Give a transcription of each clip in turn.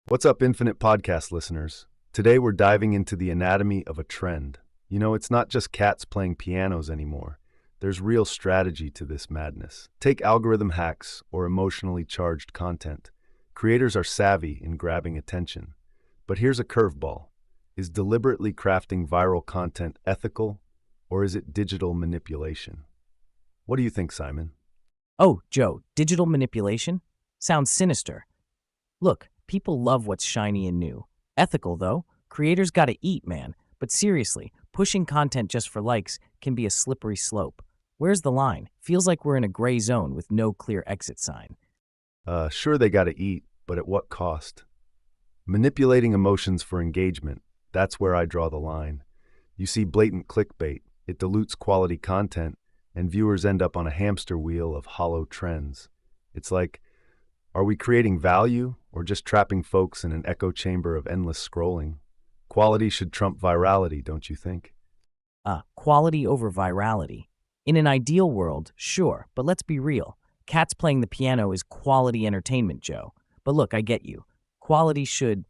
What's up, Infinite Podcast listeners? Today we're diving into the anatomy of a trend. It's not just cats playing pianos anymore. There's real strategy to this madness. Take algorithm hacks or emotionally charged content. Creators are savvy in grabbing attention. But here's a curveball. Is deliberately crafting viral content ethical, or is it digital manipulation? What do you think, Simon? Oh, Joe, digital manipulation? Sounds sinister. Look, people love what's shiny and new. Ethical, though. Creators gotta eat, man. But seriously, pushing content just for likes can be a slippery slope. Where's the line? Feels like we're in a gray zone with no clear exit sign. Sure, they gotta eat, but at what cost? Manipulating emotions for engagement, that's where I draw the line. You see blatant clickbait, it dilutes quality content, and viewers end up on a hamster wheel of hollow trends. It's like, are we creating value or just trapping folks in an echo chamber of endless scrolling? Quality should trump virality, don't you think? Quality over virality. In an ideal world, sure, but let's be real. Cats playing the piano is quality entertainment, Joe. But look, I get you. Quality should,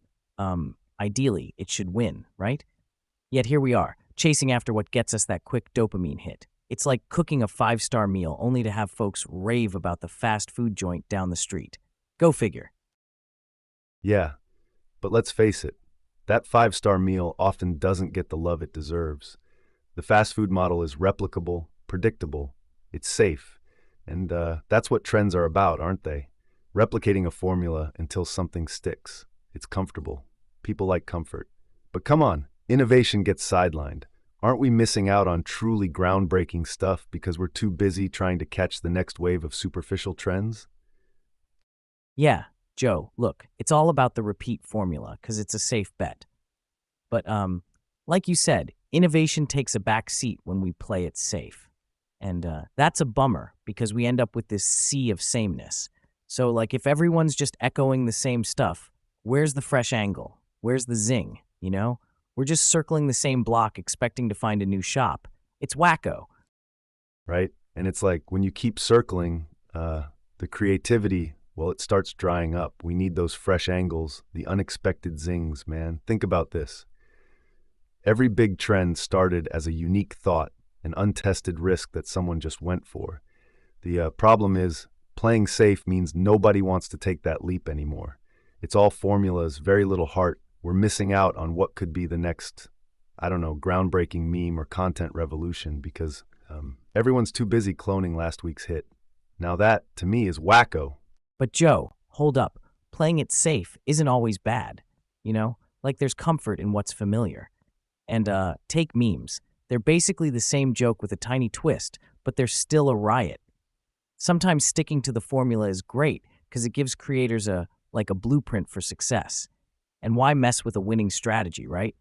ideally, it should win, right? Yet here we are, chasing after what gets us that quick dopamine hit. It's like cooking a five-star meal only to have folks rave about the fast food joint down the street. Go figure. Yeah, but let's face it, that five-star meal often doesn't get the love it deserves. The fast food model is replicable, predictable, it's safe, and that's what trends are about, aren't they? Replicating a formula until something sticks. It's comfortable. People like comfort. But come on, innovation gets sidelined. Aren't we missing out on truly groundbreaking stuff because we're too busy trying to catch the next wave of superficial trends? Yeah, Joe, look, it's all about the repeat formula because it's a safe bet. But, like you said, innovation takes a back seat when we play it safe. And that's a bummer because we end up with this sea of sameness. So, like, if everyone's just echoing the same stuff, where's the fresh angle? Where's the zing, you know? We're just circling the same block expecting to find a new shop. It's wacko. Right? And it's like when you keep circling, the creativity, well, it starts drying up. We need those fresh angles, the unexpected zings, man. Think about this. Every big trend started as a unique thought, an untested risk that someone just went for. The problem is, playing safe means nobody wants to take that leap anymore. It's all formulas, very little heart. We're missing out on what could be the next, I don't know, groundbreaking meme or content revolution because everyone's too busy cloning last week's hit. Now that, to me, is wacko. But Joe, hold up. Playing it safe isn't always bad. You know, like there's comfort in what's familiar. And take memes. They're basically the same joke with a tiny twist, but they're still a riot. Sometimes sticking to the formula is great because it gives creators a blueprint for success. And why mess with a winning strategy, right?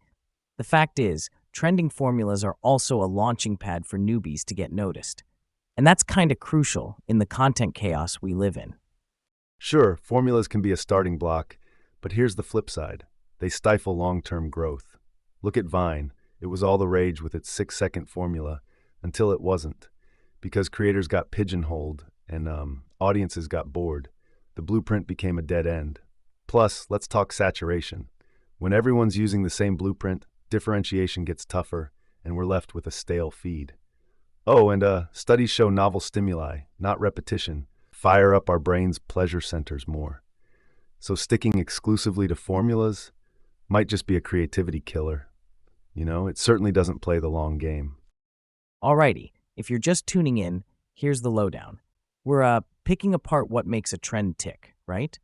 The fact is, trending formulas are also a launching pad for newbies to get noticed. And that's kind of crucial in the content chaos we live in. Sure, formulas can be a starting block, but here's the flip side. They stifle long-term growth. Look at Vine. It was all the rage with its 6-second formula until it wasn't, because creators got pigeonholed and audiences got bored. The blueprint became a dead end. Plus, let's talk saturation. When everyone's using the same blueprint, differentiation gets tougher, and we're left with a stale feed. Oh, and studies show novel stimuli, not repetition, fire up our brain's pleasure centers more. So sticking exclusively to formulas might just be a creativity killer. It certainly doesn't play the long game. Alrighty, if you're just tuning in, here's the lowdown. We're picking apart what makes a trend tick, right?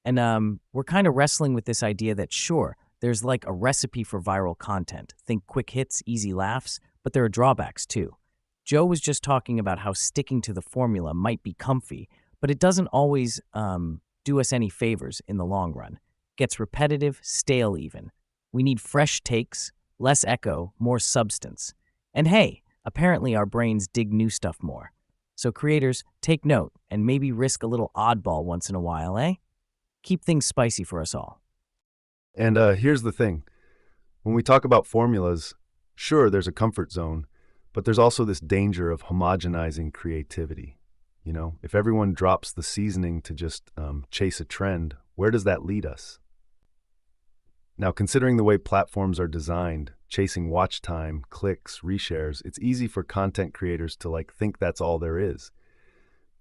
And we're kind of wrestling with this idea that sure, there's like a recipe for viral content. Think quick hits, easy laughs, but there are drawbacks too. Joe was just talking about how sticking to the formula might be comfy, but it doesn't always do us any favors in the long run. Gets repetitive, stale even. We need fresh takes, less echo, more substance. And hey, apparently our brains dig new stuff more. So creators, take note and maybe risk a little oddball once in a while, eh? Keep things spicy for us all. And here's the thing. When we talk about formulas, sure, there's a comfort zone, but there's also this danger of homogenizing creativity. If everyone drops the seasoning to just chase a trend, where does that lead us? Now, considering the way platforms are designed, chasing watch time, clicks, reshares, it's easy for content creators to think that's all there is.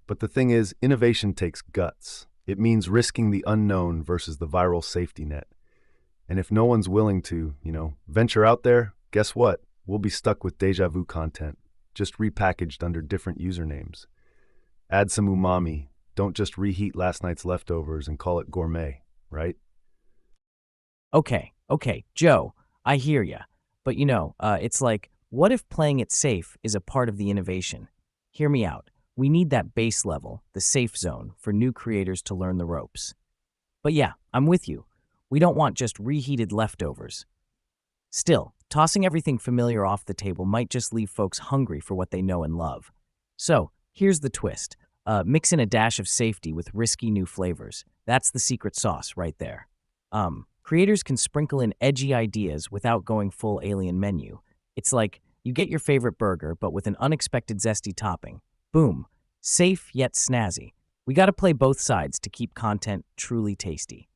But the thing is, innovation takes guts. It means risking the unknown versus the viral safety net. And if no one's willing to, venture out there, guess what? We'll be stuck with deja vu content, just repackaged under different usernames. Add some umami. Don't just reheat last night's leftovers and call it gourmet, right? Okay, Joe, I hear ya. But it's like, what if playing it safe is a part of the innovation? Hear me out. We need that base level, the safe zone, for new creators to learn the ropes. But yeah, I'm with you. We don't want just reheated leftovers. Still, tossing everything familiar off the table might just leave folks hungry for what they know and love. So, here's the twist. Mix in a dash of safety with risky new flavors. That's the secret sauce right there. Creators can sprinkle in edgy ideas without going full alien menu. It's like you get your favorite burger, but with an unexpected zesty topping. Boom. Safe yet snazzy. We gotta play both sides to keep content truly tasty.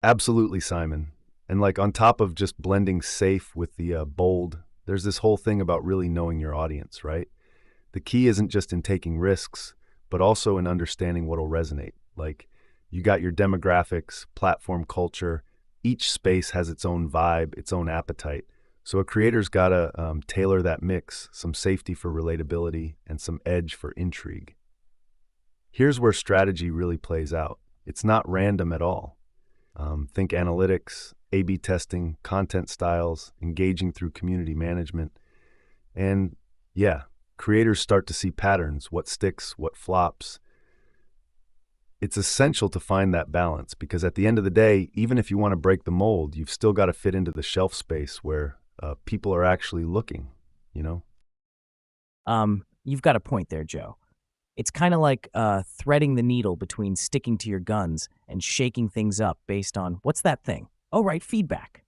Absolutely, Simon. And on top of just blending safe with the bold, there's this whole thing about really knowing your audience, right? The key isn't just in taking risks, but also in understanding what'll resonate. You got your demographics, platform culture. Each space has its own vibe, its own appetite. So a creator's gotta tailor that mix, some safety for relatability and some edge for intrigue. Here's where strategy really plays out. It's not random at all. Think analytics, A/B testing, content styles, engaging through community management. And yeah, creators start to see patterns, what sticks, what flops. It's essential to find that balance because at the end of the day, even if you want to break the mold, you've still got to fit into the shelf space where people are actually looking, you know? You've got a point there, Joe. It's kind of like threading the needle between sticking to your guns and shaking things up based on what's that thing? Oh, right, feedback.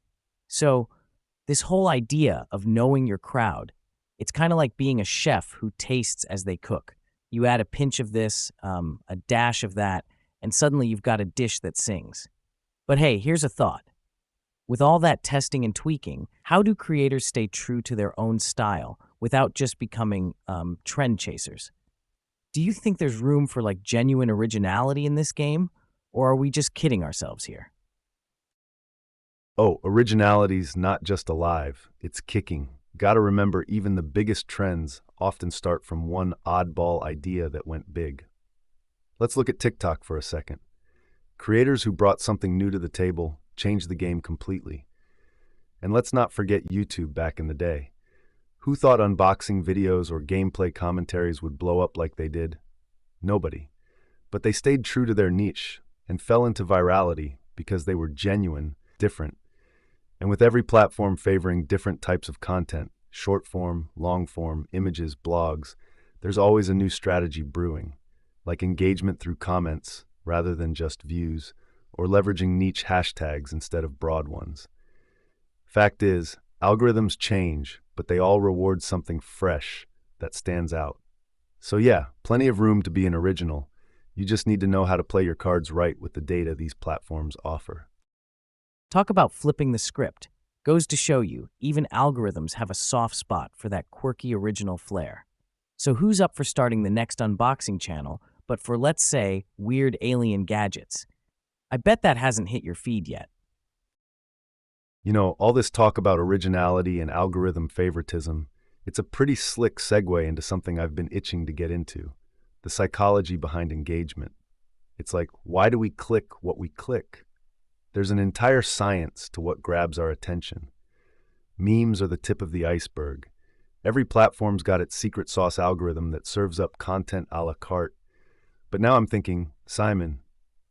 So, this whole idea of knowing your crowd, it's kind of like being a chef who tastes as they cook. You add a pinch of this, a dash of that, and suddenly you've got a dish that sings. But hey, here's a thought. With all that testing and tweaking, how do creators stay true to their own style without just becoming trend chasers? Do you think there's room for genuine originality in this game, or are we just kidding ourselves here? Oh, originality's not just alive, it's kicking. Gotta remember, even the biggest trends often start from one oddball idea that went big. Let's look at TikTok for a second. Creators who brought something new to the table changed the game completely. And let's not forget YouTube back in the day. Who thought unboxing videos or gameplay commentaries would blow up like they did? Nobody. But they stayed true to their niche and fell into virality because they were genuine, different. And with every platform favoring different types of content, short form, long form, images, blogs, there's always a new strategy brewing, like engagement through comments rather than just views, or leveraging niche hashtags instead of broad ones. Fact is, algorithms change, but they all reward something fresh that stands out. So yeah, plenty of room to be an original. You just need to know how to play your cards right with the data these platforms offer. Talk about flipping the script. Goes to show you, even algorithms have a soft spot for that quirky original flair. So who's up for starting the next unboxing channel, but for, let's say, weird alien gadgets? I bet that hasn't hit your feed yet. All this talk about originality and algorithm favoritism, it's a pretty slick segue into something I've been itching to get into, the psychology behind engagement. It's like, why do we click what we click? There's an entire science to what grabs our attention. Memes are the tip of the iceberg. Every platform's got its secret sauce algorithm that serves up content a la carte. But now I'm thinking, Simon,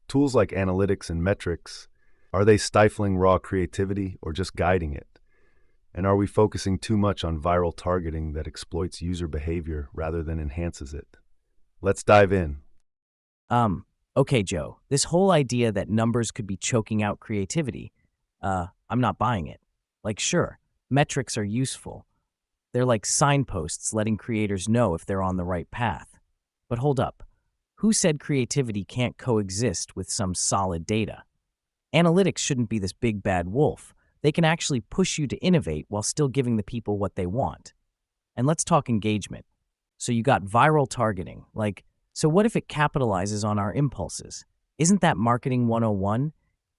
tools like analytics and metrics, are they stifling raw creativity or just guiding it? And are we focusing too much on viral targeting that exploits user behavior rather than enhances it? Let's dive in. Okay, Joe, this whole idea that numbers could be choking out creativity, I'm not buying it. Sure, metrics are useful. They're like signposts letting creators know if they're on the right path. But hold up, who said creativity can't coexist with some solid data? Analytics shouldn't be this big bad wolf. They can actually push you to innovate while still giving the people what they want. And let's talk engagement. So you got viral targeting. So what if it capitalizes on our impulses? Isn't that marketing 101?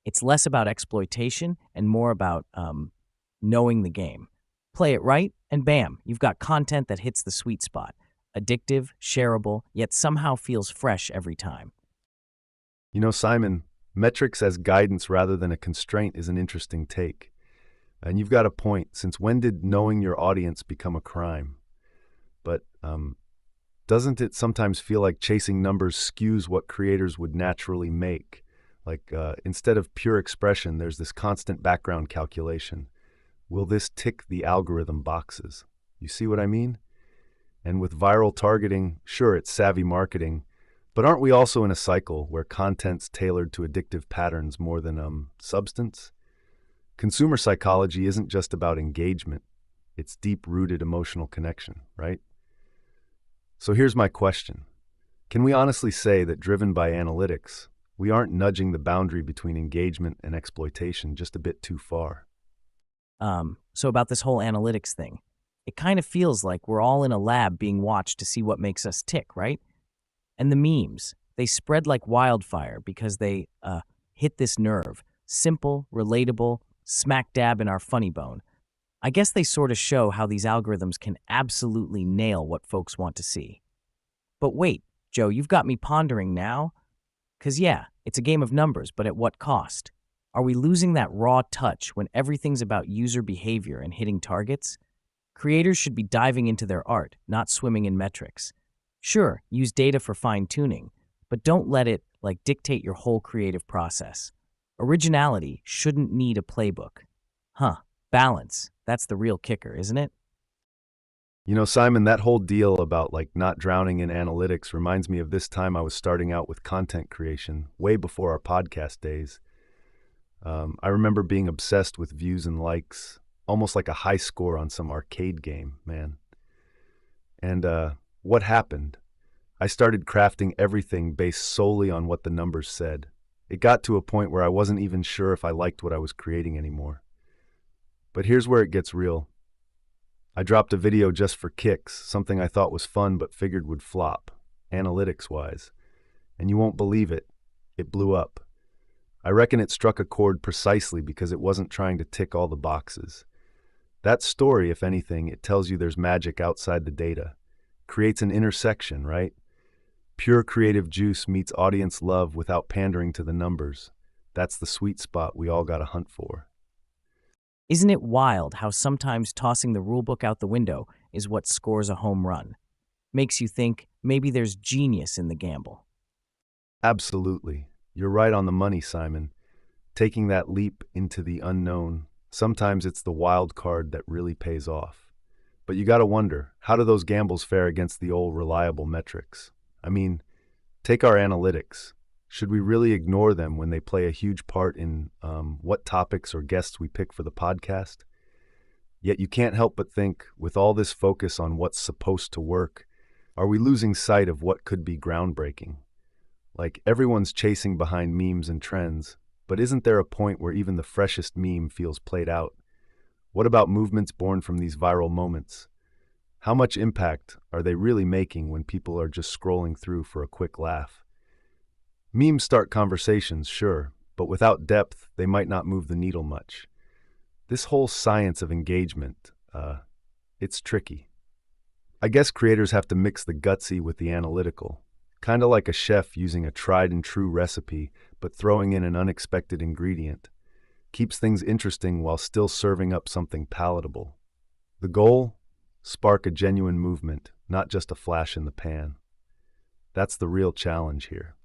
It's less about exploitation and more about knowing the game. Play it right, and bam, you've got content that hits the sweet spot. Addictive, shareable, yet somehow feels fresh every time. You know, Simon, metrics as guidance rather than a constraint is an interesting take. And you've got a point. Since when did knowing your audience become a crime? But doesn't it sometimes feel like chasing numbers skews what creators would naturally make? Instead of pure expression, there's this constant background calculation. Will this tick the algorithm boxes? You see what I mean? And with viral targeting, sure, it's savvy marketing, but aren't we also in a cycle where content's tailored to addictive patterns more than substance? Consumer psychology isn't just about engagement. It's deep-rooted emotional connection, right? So here's my question. Can we honestly say that driven by analytics, we aren't nudging the boundary between engagement and exploitation just a bit too far? So about this whole analytics thing, it kind of feels like we're all in a lab being watched to see what makes us tick, right? And the memes, they spread like wildfire because they hit this nerve. Simple, relatable, smack dab in our funny bone. I guess they sort of show how these algorithms can absolutely nail what folks want to see. But wait, Joe, you've got me pondering now. 'Cause yeah, it's a game of numbers, but at what cost? Are we losing that raw touch when everything's about user behavior and hitting targets? Creators should be diving into their art, not swimming in metrics. Sure, use data for fine-tuning, but don't let it dictate your whole creative process. Originality shouldn't need a playbook. Balance. That's the real kicker, isn't it? You know, Simon, that whole deal about not drowning in analytics reminds me of this time I was starting out with content creation, way before our podcast days. I remember being obsessed with views and likes, almost like a high score on some arcade game, man. And what happened? I started crafting everything based solely on what the numbers said. It got to a point where I wasn't even sure if I liked what I was creating anymore. But here's where it gets real. I dropped a video just for kicks, something I thought was fun but figured would flop, analytics-wise. And you won't believe it, it blew up. I reckon it struck a chord precisely because it wasn't trying to tick all the boxes. That story, if anything, it tells you there's magic outside the data. Creates an intersection, right? Pure creative juice meets audience love without pandering to the numbers. That's the sweet spot we all gotta hunt for. Isn't it wild how sometimes tossing the rulebook out the window is what scores a home run? Makes you think maybe there's genius in the gamble. Absolutely. You're right on the money, Simon. Taking that leap into the unknown, sometimes it's the wild card that really pays off. But you gotta wonder, how do those gambles fare against the old reliable metrics? I mean, take our analytics. Should we really ignore them when they play a huge part in what topics or guests we pick for the podcast? Yet you can't help but think, with all this focus on what's supposed to work, are we losing sight of what could be groundbreaking? Everyone's chasing behind memes and trends, but isn't there a point where even the freshest meme feels played out? What about movements born from these viral moments? How much impact are they really making when people are just scrolling through for a quick laugh? Memes start conversations, sure, but without depth, they might not move the needle much. This whole science of engagement, it's tricky. I guess creators have to mix the gutsy with the analytical, kind of like a chef using a tried-and-true recipe, but throwing in an unexpected ingredient. Keeps things interesting while still serving up something palatable. The goal? Spark a genuine movement, not just a flash in the pan. That's the real challenge here.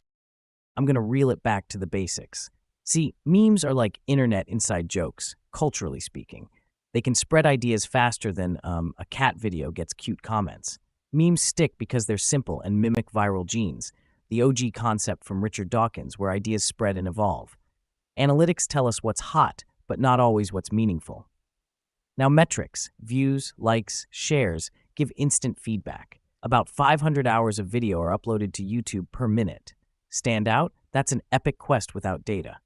I'm going to reel it back to the basics. See, memes are like internet inside jokes, culturally speaking. They can spread ideas faster than a cat video gets cute comments. Memes stick because they're simple and mimic viral genes, the OG concept from Richard Dawkins where ideas spread and evolve. Analytics tell us what's hot, but not always what's meaningful. Now metrics, views, likes, shares, give instant feedback. About 500 hours of video are uploaded to YouTube per minute. Stand out? That's an epic quest without data.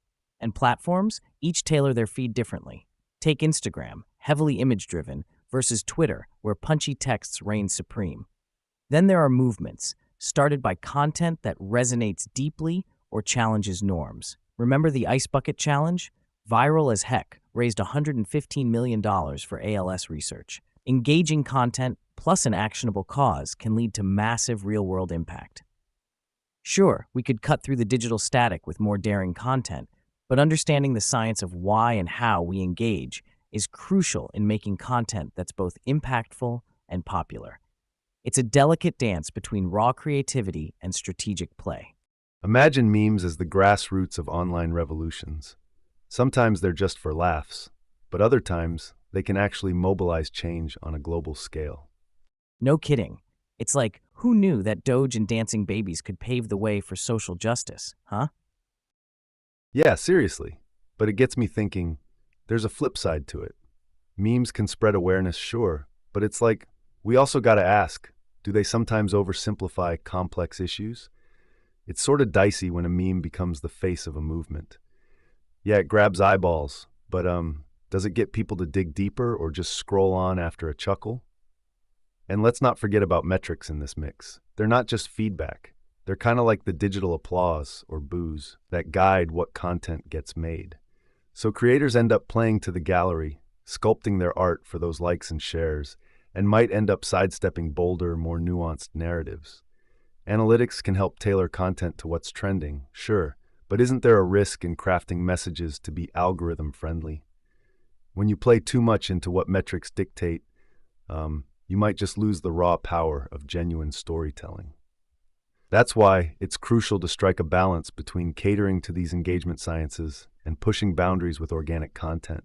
And platforms each tailor their feed differently. Take Instagram, heavily image-driven, versus Twitter, where punchy texts reign supreme. Then there are movements, started by content that resonates deeply or challenges norms. Remember the Ice Bucket Challenge? Viral as heck, raised $115 million for ALS research. Engaging content plus an actionable cause can lead to massive real-world impact. Sure, we could cut through the digital static with more daring content, but understanding the science of why and how we engage is crucial in making content that's both impactful and popular. It's a delicate dance between raw creativity and strategic play. Imagine memes as the grassroots of online revolutions. Sometimes they're just for laughs, but other times they can actually mobilize change on a global scale. No kidding. It's like, who knew that Doge and dancing babies could pave the way for social justice, huh? Yeah, seriously. But it gets me thinking, there's a flip side to it. Memes can spread awareness, sure, but it's like, we also gotta ask, do they sometimes oversimplify complex issues? It's sort of dicey when a meme becomes the face of a movement. Yeah, it grabs eyeballs, but does it get people to dig deeper or just scroll on after a chuckle? And let's not forget about metrics in this mix. They're not just feedback. They're kind of like the digital applause or boos that guide what content gets made. So creators end up playing to the gallery, sculpting their art for those likes and shares, and might end up sidestepping bolder, more nuanced narratives. Analytics can help tailor content to what's trending, sure, but isn't there a risk in crafting messages to be algorithm-friendly? When you play too much into what metrics dictate, you might just lose the raw power of genuine storytelling. That's why it's crucial to strike a balance between catering to these engagement sciences and pushing boundaries with organic content.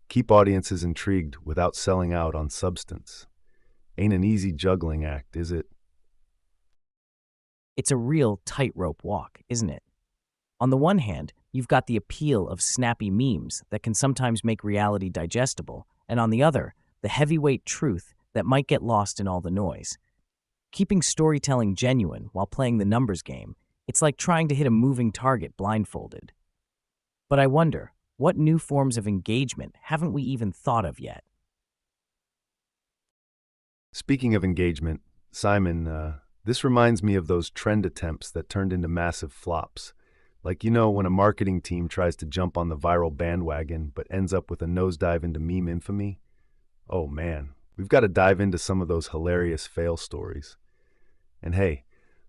Keep audiences intrigued without selling out on substance. Ain't an easy juggling act, is it? It's a real tightrope walk, isn't it? On the one hand, you've got the appeal of snappy memes that can sometimes make reality digestible, and on the other, the heavyweight truth that might get lost in all the noise. Keeping storytelling genuine while playing the numbers game, it's like trying to hit a moving target blindfolded. But I wonder, what new forms of engagement haven't we even thought of yet? Speaking of engagement, Simon, this reminds me of those trend attempts that turned into massive flops. Like, when a marketing team tries to jump on the viral bandwagon but ends up with a nosedive into meme infamy. Oh man, we've got to dive into some of those hilarious fail stories. And hey,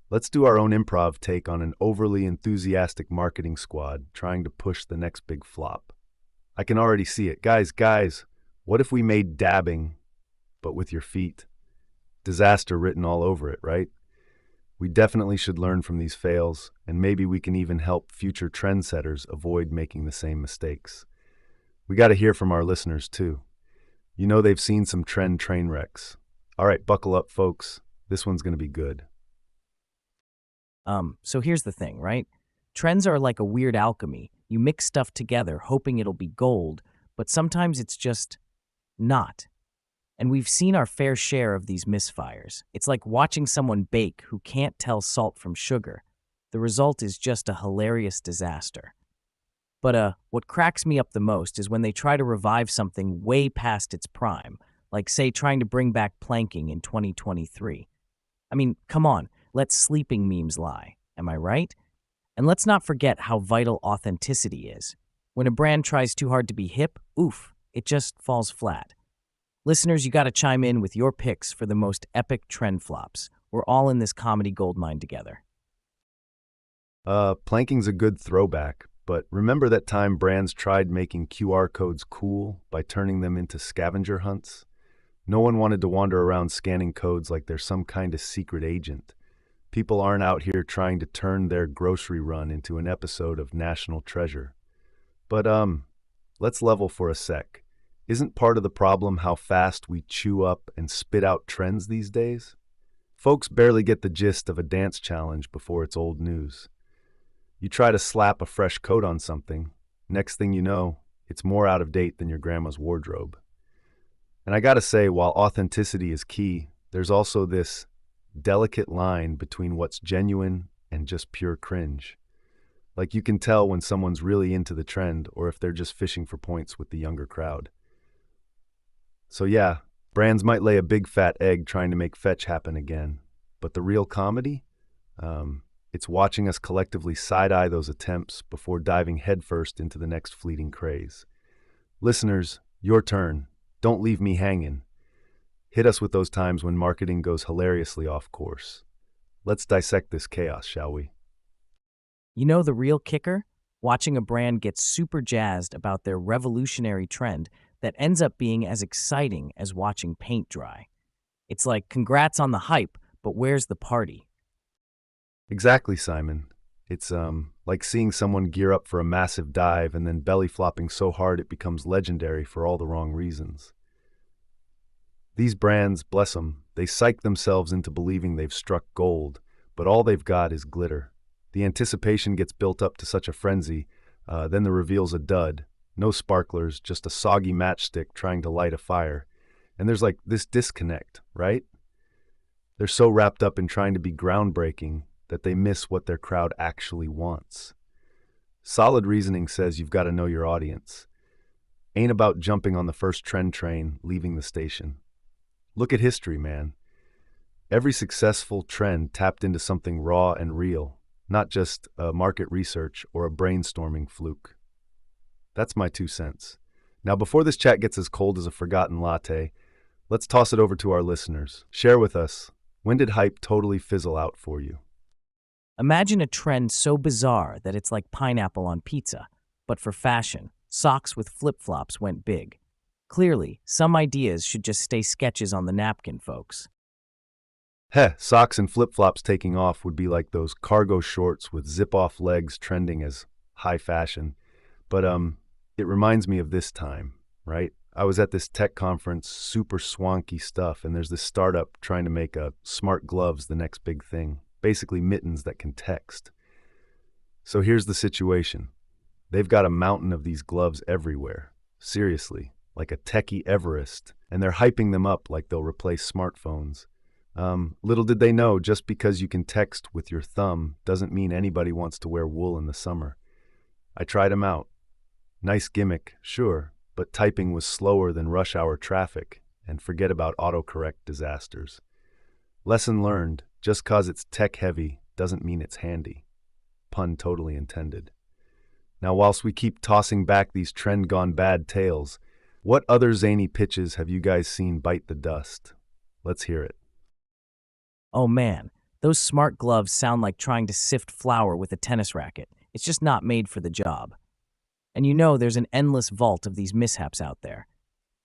let's do our own improv take on an overly enthusiastic marketing squad trying to push the next big flop. I can already see it. Guys, what if we made dabbing, but with your feet? Disaster written all over it, right? We definitely should learn from these fails, and maybe we can even help future trendsetters avoid making the same mistakes. We got to hear from our listeners, too. They've seen some trend train wrecks. All right, buckle up, folks. This one's going to be good. So here's the thing, right? Trends are like a weird alchemy. You mix stuff together, hoping it'll be gold, but sometimes it's just not. And we've seen our fair share of these misfires. It's like watching someone bake who can't tell salt from sugar. The result is just a hilarious disaster. But what cracks me up the most is when they try to revive something way past its prime, like, say, trying to bring back planking in 2023. I mean, come on, let sleeping memes lie, am I right? And let's not forget how vital authenticity is. When a brand tries too hard to be hip, oof, it just falls flat. Listeners, you gotta chime in with your picks for the most epic trend flops. We're all in this comedy goldmine together. Planking's a good throwback, but remember that time brands tried making QR codes cool by turning them into scavenger hunts? No one wanted to wander around scanning codes like they're some kind of secret agent. People aren't out here trying to turn their grocery run into an episode of National Treasure. But let's level for a sec. Isn't part of the problem how fast we chew up and spit out trends these days? Folks barely get the gist of a dance challenge before it's old news. You try to slap a fresh coat on something, next thing you know, it's more out of date than your grandma's wardrobe. And I gotta say, while authenticity is key, there's also this delicate line between what's genuine and just pure cringe. Like you can tell when someone's really into the trend or if they're just fishing for points with the younger crowd. So yeah, brands might lay a big fat egg trying to make fetch happen again. But the real comedy? It's watching us collectively side-eye those attempts before diving headfirst into the next fleeting craze. Listeners, your turn. Don't leave me hanging. Hit us with those times when marketing goes hilariously off course. Let's dissect this chaos, shall we? You know the real kicker? Watching a brand get super jazzed about their revolutionary trend that ends up being as exciting as watching paint dry. It's like, congrats on the hype, but where's the party? Exactly, Simon. It's like seeing someone gear up for a massive dive and then belly flopping so hard it becomes legendary for all the wrong reasons. These brands, bless them, they psych themselves into believing they've struck gold, but all they've got is glitter. The anticipation gets built up to such a frenzy, then the reveal's a dud. No sparklers, just a soggy matchstick trying to light a fire. And there's like this disconnect, right? They're so wrapped up in trying to be groundbreaking that they miss what their crowd actually wants. Solid reasoning says you've got to know your audience. Ain't about jumping on the first trend train, leaving the station. Look at history, man. Every successful trend tapped into something raw and real, not just market research or a brainstorming fluke. That's my 2 cents. Now, before this chat gets as cold as a forgotten latte, let's toss it over to our listeners. Share with us, when did hype totally fizzle out for you? Imagine a trend so bizarre that it's like pineapple on pizza, but for fashion, socks with flip-flops went big. Clearly, some ideas should just stay sketches on the napkin, folks. Heh, socks and flip-flops taking off would be like those cargo shorts with zip-off legs trending as high fashion. But it reminds me of this time, right? I was at this tech conference, super swanky stuff, and there's this startup trying to make smart gloves the next big thing. Basically mittens that can text. So here's the situation. They've got a mountain of these gloves everywhere. Seriously, like a techie Everest, and they're hyping them up like they'll replace smartphones. Little did they know, just because you can text with your thumb doesn't mean anybody wants to wear wool in the summer. I tried them out. Nice gimmick, sure, but typing was slower than rush hour traffic, and forget about autocorrect disasters. Lesson learned, just cause it's tech-heavy doesn't mean it's handy. Pun totally intended. Now, whilst we keep tossing back these trend-gone-bad tales, what other zany pitches have you guys seen bite the dust? Let's hear it. Oh man, those smart gloves sound like trying to sift flour with a tennis racket. It's just not made for the job. And you know there's an endless vault of these mishaps out there.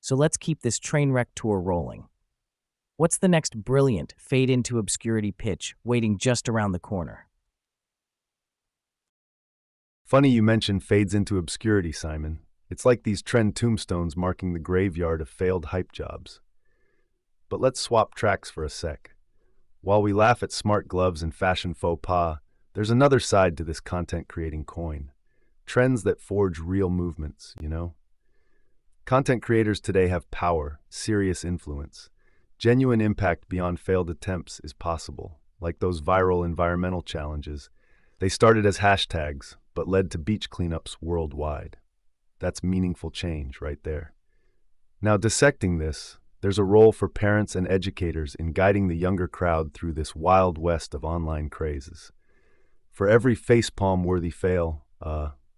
So let's keep this train wreck tour rolling. What's the next brilliant fade into obscurity pitch waiting just around the corner? Funny you mentioned fades into obscurity, Simon. It's like these trend tombstones marking the graveyard of failed hype jobs. But let's swap tracks for a sec. While we laugh at smart gloves and fashion faux pas, there's another side to this content creating coin. Trends that forge real movements, you know? Content creators today have power, serious influence. Genuine impact beyond failed attempts is possible, like those viral environmental challenges. They started as hashtags, but led to beach cleanups worldwide. That's meaningful change right there. Now, dissecting this, there's a role for parents and educators in guiding the younger crowd through this wild west of online crazes. For every facepalm-worthy fail,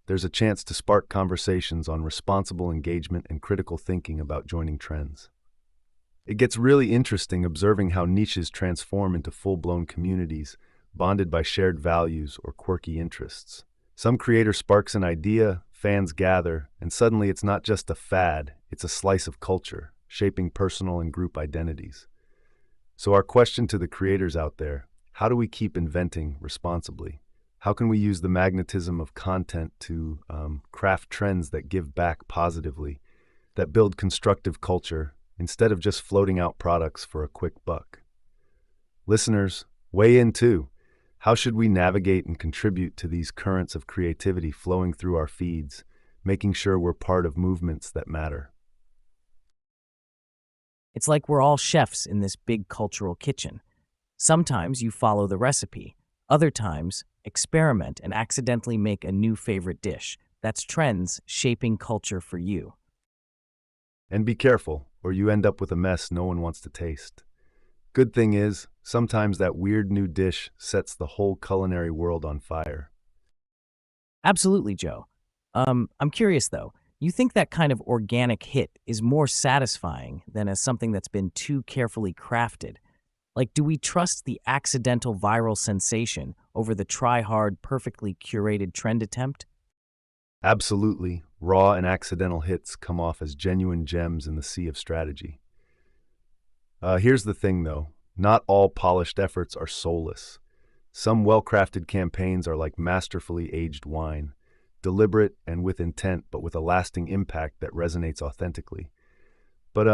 there's a chance to spark conversations on responsible engagement and critical thinking about joining trends. It gets really interesting observing how niches transform into full-blown communities, bonded by shared values or quirky interests. Some creator sparks an idea, fans gather, and suddenly it's not just a fad, it's a slice of culture, shaping personal and group identities. So our question to the creators out there, how do we keep inventing responsibly? How can we use the magnetism of content to craft trends that give back positively, that build constructive culture, instead of just floating out products for a quick buck? Listeners, weigh in too. How should we navigate and contribute to these currents of creativity flowing through our feeds, making sure we're part of movements that matter? It's like we're all chefs in this big cultural kitchen. Sometimes you follow the recipe, other times experiment, and accidentally make a new favorite dish. That's trends shaping culture for you. And be careful, or you end up with a mess no one wants to taste. Good thing is, sometimes that weird new dish sets the whole culinary world on fire. Absolutely, Joe. I'm curious though. You think that kind of organic hit is more satisfying than as something that's been too carefully crafted? Like, do we trust the accidental viral sensation over the try-hard, perfectly curated trend attempt? Absolutely, raw and accidental hits come off as genuine gems in the sea of strategy. Here's the thing though, not all polished efforts are soulless. Some well-crafted campaigns are like masterfully aged wine, deliberate and with intent, but with a lasting impact that resonates authentically. But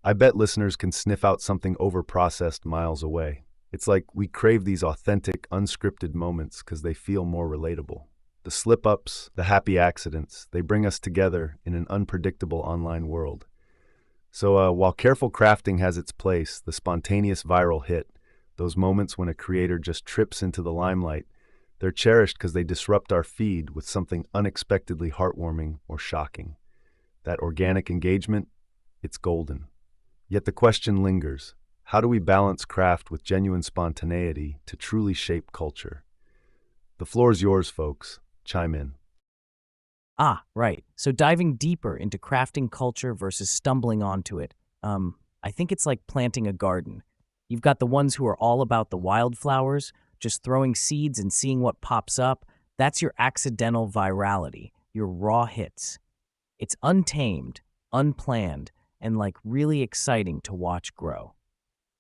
I bet listeners can sniff out something overprocessed miles away. It's like we crave these authentic, unscripted moments because they feel more relatable. The slip-ups, the happy accidents, they bring us together in an unpredictable online world. So while careful crafting has its place, the spontaneous viral hit, those moments when a creator just trips into the limelight, they're cherished because they disrupt our feed with something unexpectedly heartwarming or shocking. That organic engagement, it's golden. Yet the question lingers, how do we balance craft with genuine spontaneity to truly shape culture? The floor's yours, folks. Chime in. Ah, right. So diving deeper into crafting culture versus stumbling onto it, I think it's like planting a garden. You've got the ones who are all about the wildflowers, just throwing seeds and seeing what pops up. That's your accidental virality, your raw hits. It's untamed, unplanned, and like really exciting to watch grow.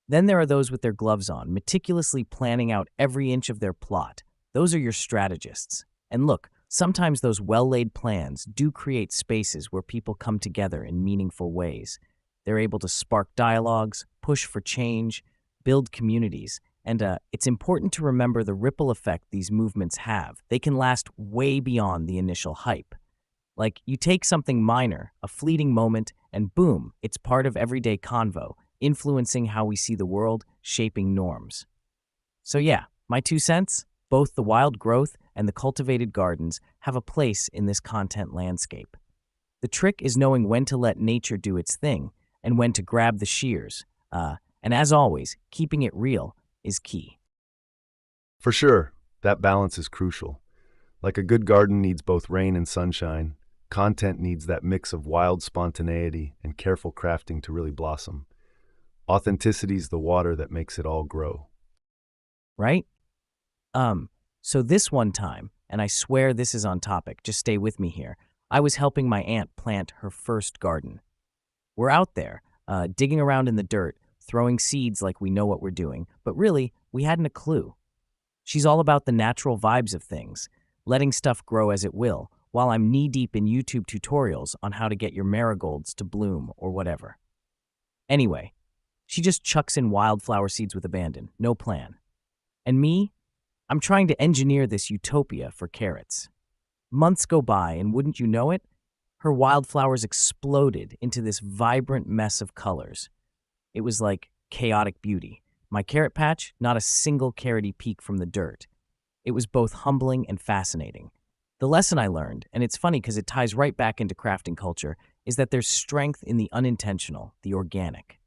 Then there are those with their gloves on, meticulously planning out every inch of their plot. Those are your strategists. And look, sometimes those well-laid plans do create spaces where people come together in meaningful ways. They're able to spark dialogues, push for change, build communities, and it's important to remember the ripple effect these movements have. They can last way beyond the initial hype. Like, you take something minor, a fleeting moment, and boom, it's part of everyday convo, influencing how we see the world, shaping norms. So yeah, my 2 cents, both the wild growth and the cultivated gardens have a place in this content landscape. The trick is knowing when to let nature do its thing and when to grab the shears. And as always, keeping it real is key. For sure, that balance is crucial. Like a good garden needs both rain and sunshine, content needs that mix of wild spontaneity and careful crafting to really blossom. Authenticity's the water that makes it all grow. Right? So this one time, and I swear this is on topic, just stay with me here, I was helping my aunt plant her first garden. We're out there, digging around in the dirt, throwing seeds like we know what we're doing, but really, we hadn't a clue. She's all about the natural vibes of things, letting stuff grow as it will, while I'm knee-deep in YouTube tutorials on how to get your marigolds to bloom or whatever. Anyway, she just chucks in wildflower seeds with abandon, no plan. And me? I'm trying to engineer this utopia for carrots. Months go by, and wouldn't you know it, her wildflowers exploded into this vibrant mess of colors. It was like chaotic beauty. My carrot patch, not a single carroty peak from the dirt. It was both humbling and fascinating. The lesson I learned, and it's funny because it ties right back into crafting culture, is that there's strength in the unintentional, the organic.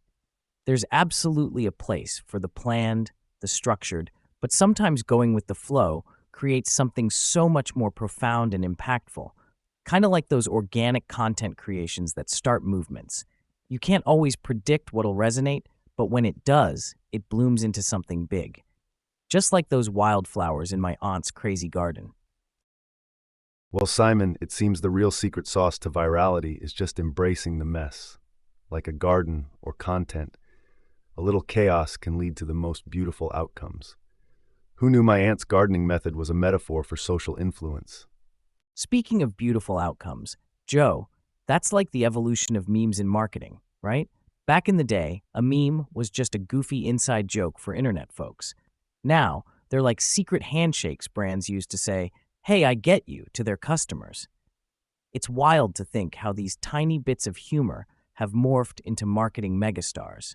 There's absolutely a place for the planned, the structured, but sometimes going with the flow creates something so much more profound and impactful. Kind of like those organic content creations that start movements. You can't always predict what'll resonate, but when it does, it blooms into something big. Just like those wildflowers in my aunt's crazy garden. Well, Simon, it seems the real secret sauce to virality is just embracing the mess. Like a garden or content, a little chaos can lead to the most beautiful outcomes. Who knew my aunt's gardening method was a metaphor for social influence? Speaking of beautiful outcomes, Joe, that's like the evolution of memes in marketing, right? Back in the day, a meme was just a goofy inside joke for internet folks. Now, they're like secret handshakes brands use to say, "Hey, I get you," to their customers. It's wild to think how these tiny bits of humor have morphed into marketing megastars.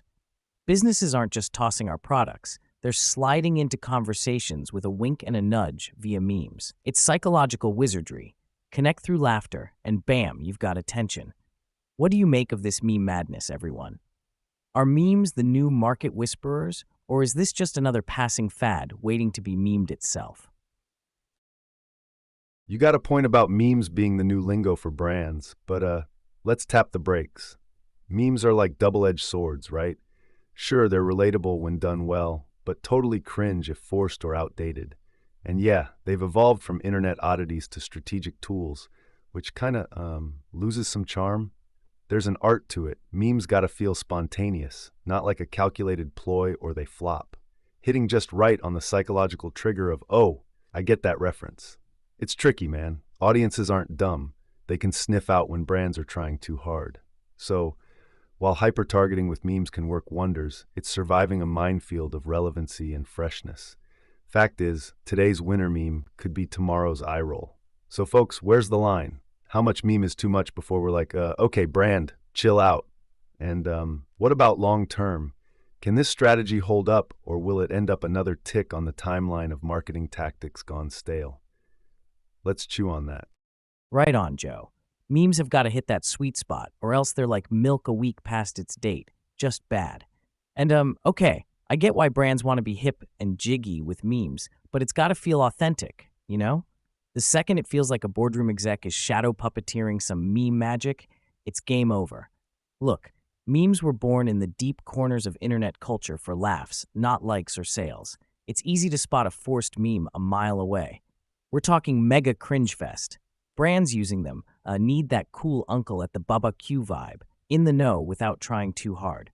Businesses aren't just tossing our products, They're sliding into conversations with a wink and a nudge via memes. It's psychological wizardry. Connect through laughter, and bam, you've got attention. What do you make of this meme madness, everyone? Are memes the new market whisperers, or is this just another passing fad waiting to be memed itself? You got a point about memes being the new lingo for brands, but let's tap the brakes. Memes are like double-edged swords, right? Sure, they're relatable when done well, but totally cringe if forced or outdated. And yeah, they've evolved from internet oddities to strategic tools, which kind of loses some charm. There's an art to it. Memes gotta feel spontaneous, not like a calculated ploy or they flop. Hitting just right on the psychological trigger of, oh, I get that reference. It's tricky, man. Audiences aren't dumb. They can sniff out when brands are trying too hard. So, while hyper-targeting with memes can work wonders, it's surviving a minefield of relevancy and freshness. Fact is, today's winner meme could be tomorrow's eye roll. So folks, where's the line? How much meme is too much before we're like, okay, brand, chill out? And what about long term? Can this strategy hold up, or will it end up another tick on the timeline of marketing tactics gone stale? Let's chew on that. Right on, Joe. Memes have got to hit that sweet spot, or else they're like milk a week past its date. Just bad. And, okay, I get why brands want to be hip and jiggy with memes, but it's got to feel authentic, you know? The second it feels like a boardroom exec is shadow puppeteering some meme magic, it's game over. Look, memes were born in the deep corners of internet culture for laughs, not likes or sales. It's easy to spot a forced meme a mile away. We're talking mega cringe fest. Brands using them need that cool uncle at the Baba Q vibe, in the know without trying too hard.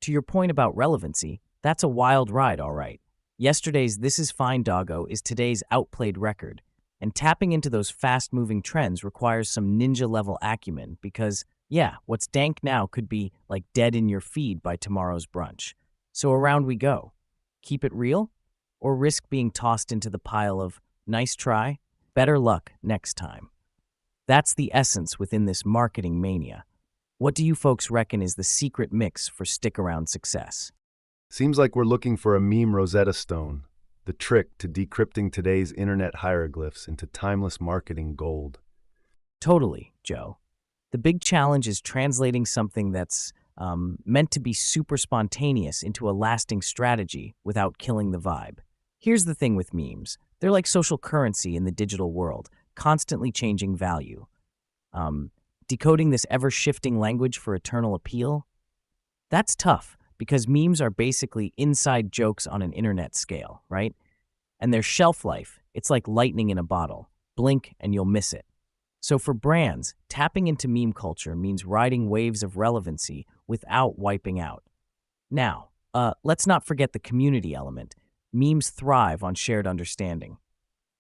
To your point about relevancy, that's a wild ride, all right. Yesterday's "This is fine, doggo" is today's outplayed record. And tapping into those fast-moving trends requires some ninja-level acumen because, yeah, what's dank now could be like dead in your feed by tomorrow's brunch. So around we go. Keep it real? Or risk being tossed into the pile of nice try, better luck next time? That's the essence within this marketing mania. What do you folks reckon is the secret mix for stick-around success? Seems like we're looking for a meme Rosetta Stone, the trick to decrypting today's internet hieroglyphs into timeless marketing gold. Totally, Joe. The big challenge is translating something that's meant to be super spontaneous into a lasting strategy without killing the vibe. Here's the thing with memes. They're like social currency in the digital world, constantly changing value. Decoding this ever-shifting language for eternal appeal? That's tough, because memes are basically inside jokes on an internet scale, right? And their shelf life, it's like lightning in a bottle. Blink and you'll miss it. So for brands, tapping into meme culture means riding waves of relevancy without wiping out. Now, let's not forget the community element. Memes thrive on shared understanding.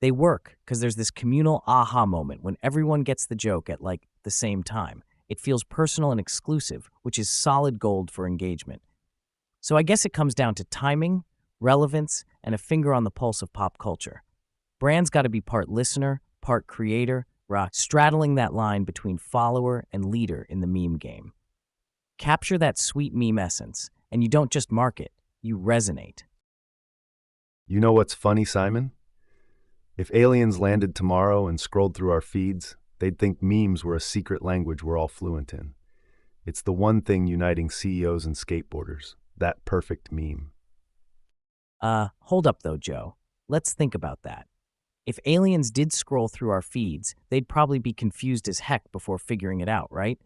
They work because there's this communal aha moment when everyone gets the joke at like the same time. It feels personal and exclusive, which is solid gold for engagement. So I guess it comes down to timing, relevance, and a finger on the pulse of pop culture. Brands got to be part listener, part creator, straddling that line between follower and leader in the meme game. Capture that sweet meme essence, and you don't just market, you resonate. You know what's funny, Simon? If aliens landed tomorrow and scrolled through our feeds, they'd think memes were a secret language we're all fluent in. It's the one thing uniting CEOs and skateboarders, that perfect meme. Hold up though, Joe. Let's think about that. If aliens did scroll through our feeds, they'd probably be confused as heck before figuring it out, right?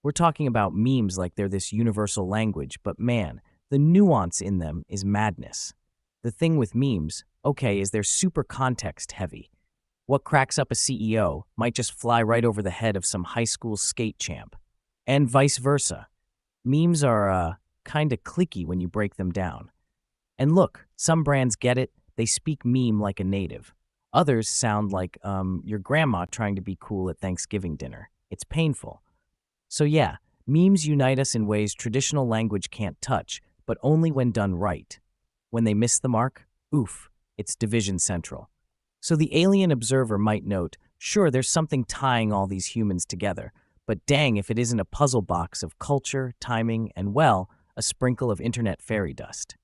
We're talking about memes like they're this universal language, but man, the nuance in them is madness. The thing with memes, okay, is they're super context heavy. What cracks up a CEO might just fly right over the head of some high school skate champ. And vice versa. Memes are, kinda cliquey when you break them down. And look, some brands get it, they speak meme like a native. Others sound like, your grandma trying to be cool at Thanksgiving dinner. It's painful. So yeah, memes unite us in ways traditional language can't touch, but only when done right. When they miss the mark, oof, it's division central. So the alien observer might note, sure, there's something tying all these humans together, but dang if it isn't a puzzle box of culture, timing, and well, a sprinkle of internet fairy dust.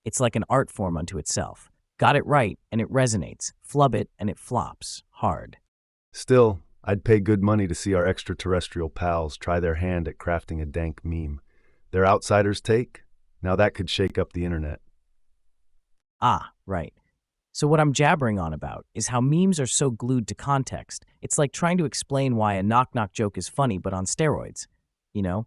It's like an art form unto itself. Got it right, and it resonates. Flub it, and it flops. Hard. Still, I'd pay good money to see our extraterrestrial pals try their hand at crafting a dank meme. Their outsider's take? Now that could shake up the internet. Ah, right. So what I'm jabbering on about is how memes are so glued to context. It's like trying to explain why a knock-knock joke is funny but on steroids, you know?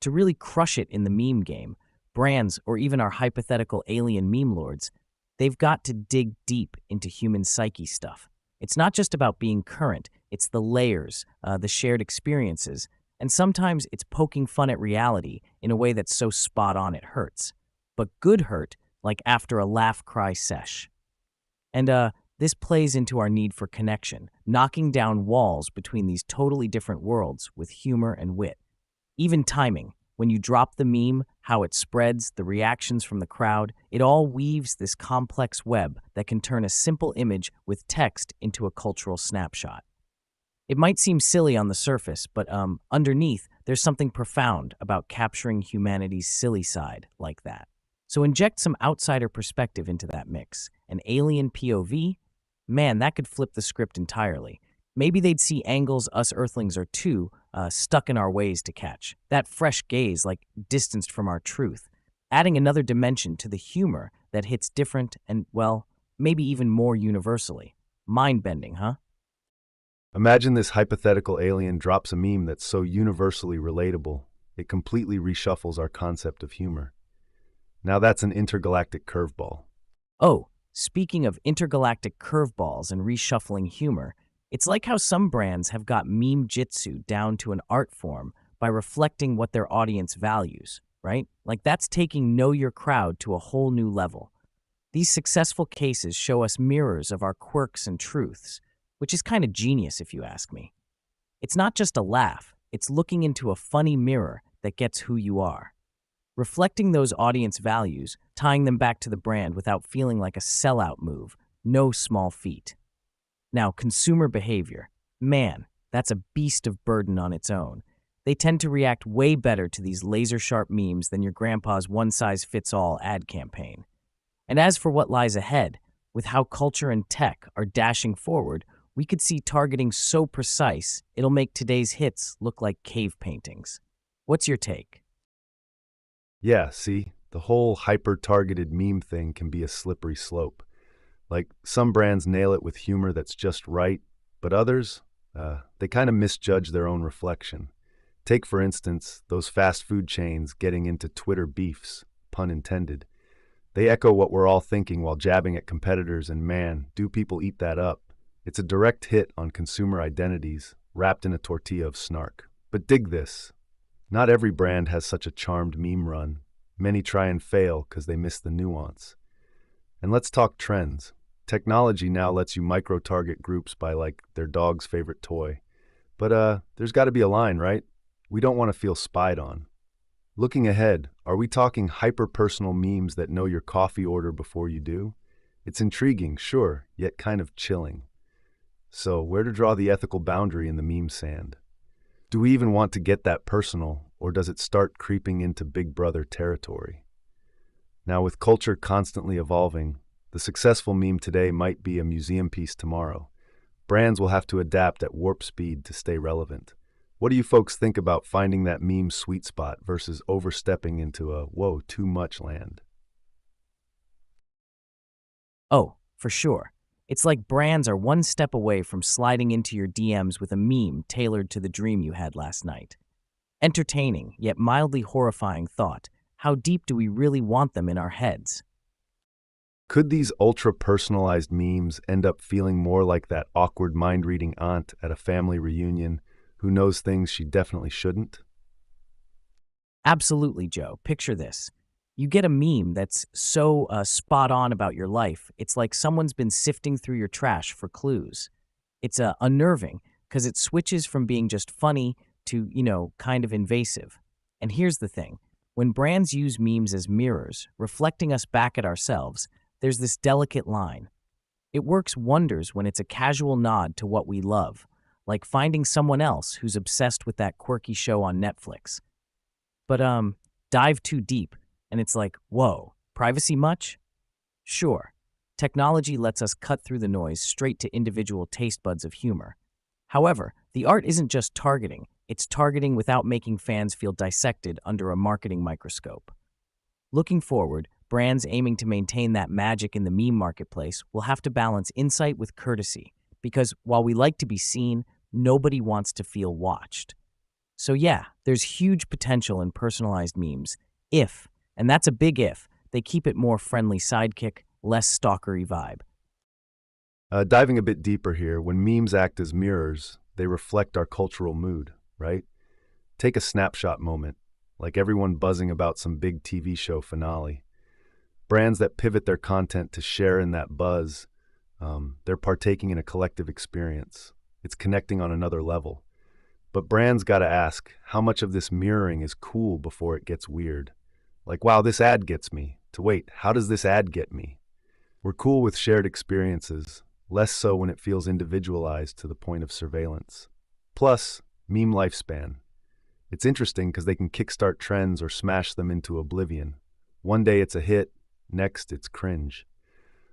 To really crush it in the meme game, brands or even our hypothetical alien meme lords, they've got to dig deep into human psyche stuff. It's not just about being current, it's the layers, the shared experiences, and sometimes it's poking fun at reality in a way that's so spot on it hurts. But good hurt, like after a laugh cry sesh. And this plays into our need for connection, knocking down walls between these totally different worlds with humor and wit. Even timing, when you drop the meme, how it spreads, the reactions from the crowd, it all weaves this complex web that can turn a simple image with text into a cultural snapshot. It might seem silly on the surface, but underneath, there's something profound about capturing humanity's silly side like that. So inject some outsider perspective into that mix. An alien POV? Man, that could flip the script entirely. Maybe they'd see angles us Earthlings are too stuck in our ways to catch. That fresh gaze, like distanced from our truth. Adding another dimension to the humor that hits different and, well, maybe even more universally. Mind-bending, huh? Imagine this hypothetical alien drops a meme that's so universally relatable, it completely reshuffles our concept of humor. Now that's an intergalactic curveball. Oh, speaking of intergalactic curveballs and reshuffling humor, it's like how some brands have got meme jitsu down to an art form by reflecting what their audience values, right? Like that's taking know your crowd to a whole new level. These successful cases show us mirrors of our quirks and truths, which is kind of genius if you ask me. It's not just a laugh, it's looking into a funny mirror that gets who you are. Reflecting those audience values, tying them back to the brand without feeling like a sellout move, no small feat. Now, consumer behavior. Man, that's a beast of burden on its own. They tend to react way better to these laser-sharp memes than your grandpa's one-size-fits-all ad campaign. And as for what lies ahead, with how culture and tech are dashing forward, we could see targeting so precise, it'll make today's hits look like cave paintings. What's your take? Yeah, see, the whole hyper-targeted meme thing can be a slippery slope. Like, some brands nail it with humor that's just right, but others, they kind of misjudge their own reflection. Take, for instance, those fast food chains getting into Twitter beefs, pun intended. They echo what we're all thinking while jabbing at competitors, and man, do people eat that up. It's a direct hit on consumer identities, wrapped in a tortilla of snark. But dig this. Not every brand has such a charmed meme run. Many try and fail because they miss the nuance. And let's talk trends. Technology now lets you micro-target groups by, like, their dog's favorite toy. But there's got to be a line, right? We don't want to feel spied on. Looking ahead, are we talking hyper-personal memes that know your coffee order before you do? It's intriguing, sure, yet kind of chilling. So, where to draw the ethical boundary in the meme sand? Do we even want to get that personal, or does it start creeping into Big Brother territory? Now, with culture constantly evolving, the successful meme today might be a museum piece tomorrow. Brands will have to adapt at warp speed to stay relevant. What do you folks think about finding that meme sweet spot versus overstepping into a whoa, too much land? Oh, for sure. It's like brands are one step away from sliding into your DMs with a meme tailored to the dream you had last night. Entertaining, yet mildly horrifying thought. How deep do we really want them in our heads? Could these ultra-personalized memes end up feeling more like that awkward mind-reading aunt at a family reunion who knows things she definitely shouldn't? Absolutely, Joe. Picture this. You get a meme that's so spot on about your life, it's like someone's been sifting through your trash for clues. It's unnerving because it switches from being just funny to, kind of invasive. And here's the thing. When brands use memes as mirrors, reflecting us back at ourselves, there's this delicate line. It works wonders when it's a casual nod to what we love, like finding someone else who's obsessed with that quirky show on Netflix. But dive too deep, and it's like, whoa, Privacy much? Sure. Technology lets us cut through the noise straight to individual taste buds of humor. However, the art isn't just targeting, it's targeting without making fans feel dissected under a marketing microscope. Looking forward, brands aiming to maintain that magic in the meme marketplace will have to balance insight with courtesy, because while we like to be seen, nobody wants to feel watched. So yeah, there's huge potential in personalized memes, if, and that's a big if, they keep it more friendly sidekick, less stalkery vibe. Diving a bit deeper here, when memes act as mirrors, they reflect our cultural mood, right? Take a snapshot moment, like everyone buzzing about some big TV show finale. Brands that pivot their content to share in that buzz, they're partaking in a collective experience. It's connecting on another level. But brands gotta ask, how much of this mirroring is cool before it gets weird? Like, wow, this ad gets me. To wait, how does this ad get me? We're cool with shared experiences, less so when it feels individualized to the point of surveillance. Plus, meme lifespan. It's interesting because they can kickstart trends or smash them into oblivion. One day it's a hit, next it's cringe.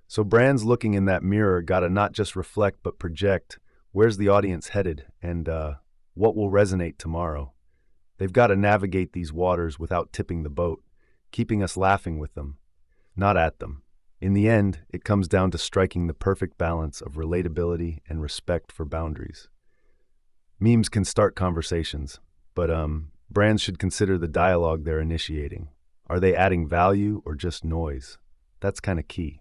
So brands looking in that mirror gotta not just reflect but project where's the audience headed and what will resonate tomorrow. They've got to navigate these waters without tipping the boat, keeping us laughing with them, not at them. In the end, it comes down to striking the perfect balance of relatability and respect for boundaries. Memes can start conversations, but brands should consider the dialogue they're initiating. Are they adding value or just noise? That's kind of key.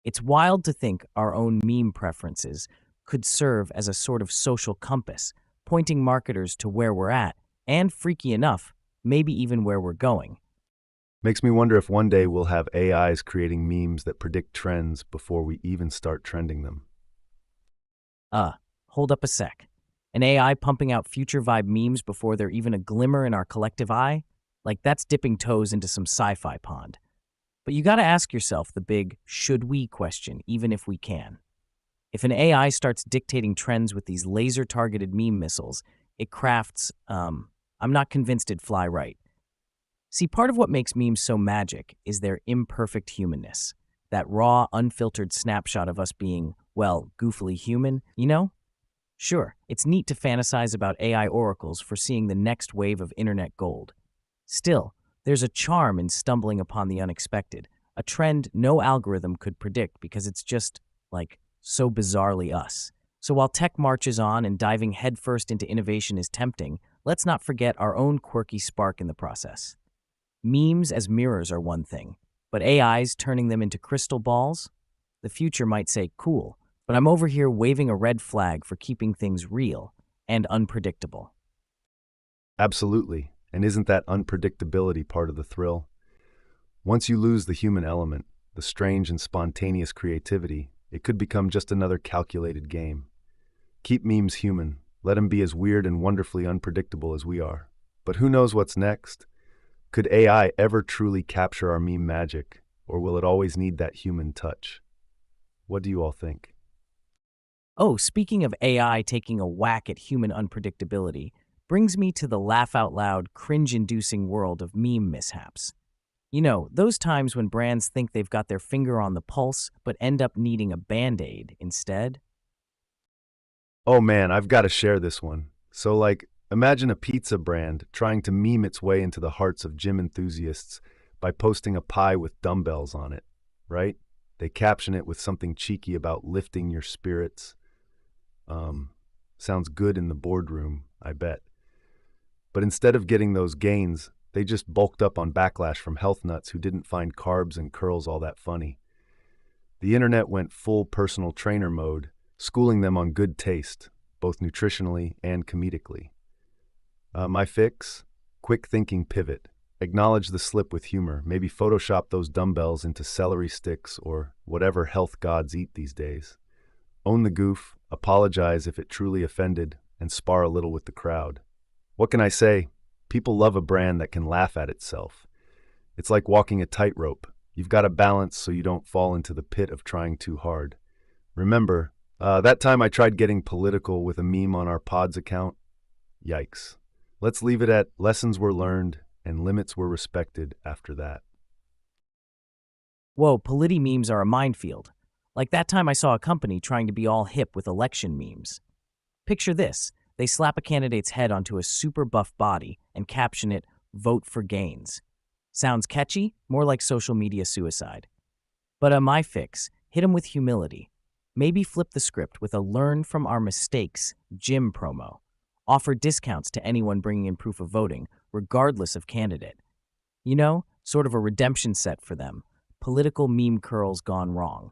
It's wild to think our own meme preferences could serve as a sort of social compass, pointing marketers to where we're at, and freaky enough, maybe even where we're going. Makes me wonder if one day we'll have AIs creating memes that predict trends before we even start trending them. Hold up a sec. An AI pumping out future vibe memes before they're even a glimmer in our collective eye? Like that's dipping toes into some sci-fi pond. But you gotta ask yourself the big should we question, even if we can. If an AI starts dictating trends with these laser-targeted meme missiles, it crafts, I'm not convinced it'd fly right. See, part of what makes memes so magic is their imperfect humanness. That raw, unfiltered snapshot of us being, well, goofily human, you know? Sure, it's neat to fantasize about AI oracles foreseeing the next wave of internet gold. Still, there's a charm in stumbling upon the unexpected, a trend no algorithm could predict because it's just, like, so bizarrely us. So while tech marches on and diving headfirst into innovation is tempting, let's not forget our own quirky spark in the process. Memes as mirrors are one thing, but AIs turning them into crystal balls? The future might say cool, but I'm over here waving a red flag for keeping things real and unpredictable. Absolutely. And isn't that unpredictability part of the thrill? Once you lose the human element, the strange and spontaneous creativity, it could become just another calculated game. Keep memes human. Let them be as weird and wonderfully unpredictable as we are. But who knows what's next? Could AI ever truly capture our meme magic, or will it always need that human touch? What do you all think? Oh, speaking of AI taking a whack at human unpredictability, brings me to the laugh out loud, cringe inducing world of meme mishaps. You know, those times when brands think they've got their finger on the pulse, but end up needing a band aid instead. Oh man, I've got to share this one. So, imagine a pizza brand trying to meme its way into the hearts of gym enthusiasts by posting a pie with dumbbells on it, right? They caption it with something cheeky about lifting your spirits. Sounds good in the boardroom, I bet. But instead of getting those gains, they just bulked up on backlash from health nuts who didn't find carbs and curls all that funny. The internet went full personal trainer mode, schooling them on good taste, both nutritionally and comedically. My fix? Quick thinking pivot. Acknowledge the slip with humor. Maybe Photoshop those dumbbells into celery sticks or whatever health gods eat these days. Own the goof, apologize if it truly offended, and spar a little with the crowd. What can I say? People love a brand that can laugh at itself. It's like walking a tightrope. You've got to balance so you don't fall into the pit of trying too hard. Remember, that time I tried getting political with a meme on our pod's account? Yikes. Let's leave it at lessons were learned and limits were respected after that. Whoa, politi memes are a minefield. Like that time I saw a company trying to be all hip with election memes. Picture this. They slap a candidate's head onto a super buff body and caption it, "Vote for Gains." Sounds catchy? More like social media suicide. But my fix, hit 'em with humility. Maybe flip the script with a learn from our mistakes gym promo. Offer discounts to anyone bringing in proof of voting, regardless of candidate. You know, sort of a redemption set for them. Political meme curls gone wrong.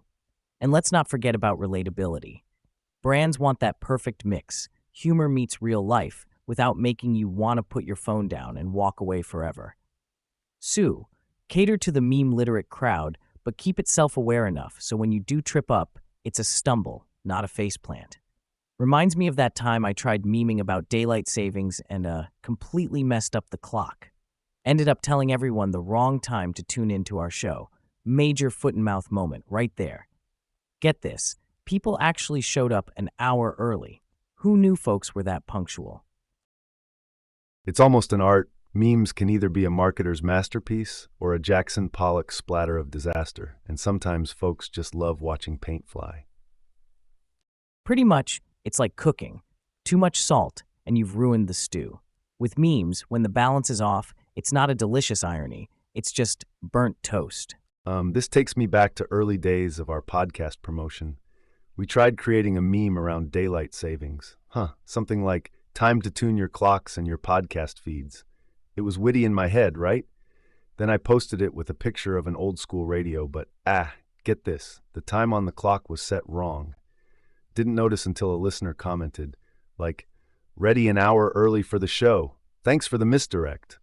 And let's not forget about relatability. Brands want that perfect mix. Humor meets real life without making you want to put your phone down and walk away forever. Sue, cater to the meme-literate crowd, but keep it self-aware enough so when you do trip up, it's a stumble, not a faceplant. Reminds me of that time I tried memeing about daylight savings and completely messed up the clock. Ended up telling everyone the wrong time to tune into our show. Major foot-and-mouth moment right there. Get this, people actually showed up an hour early. Who knew folks were that punctual? It's almost an art. Memes can either be a marketer's masterpiece or a Jackson Pollock splatter of disaster, and sometimes folks just love watching paint fly. Pretty much, it's like cooking. Too much salt, and you've ruined the stew. With memes, when the balance is off, it's not a delicious irony. It's just burnt toast. This takes me back to early days of our podcast promotion. We tried creating a meme around daylight savings. Something like, time to tune your clocks and your podcast feeds. It was witty in my head, right? Then I posted it with a picture of an old school radio, but get this, the time on the clock was set wrong. Didn't notice until a listener commented, like, ready an hour early for the show. Thanks for the misdirect.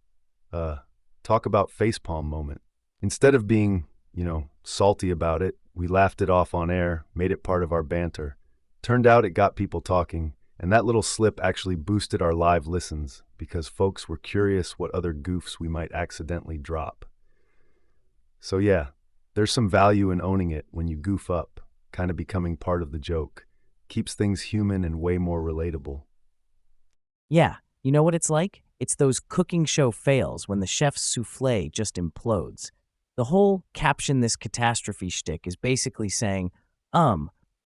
Talk about facepalm moment. Instead of being, salty about it, we laughed it off on air, made it part of our banter. Turned out it got people talking, and that little slip actually boosted our live listens because folks were curious what other goofs we might accidentally drop. So yeah, there's some value in owning it when you goof up, kind of becoming part of the joke. Keeps things human and way more relatable. Yeah, you know what it's like? It's those cooking show fails when the chef's souffle just implodes. The whole caption this catastrophe shtick is basically saying,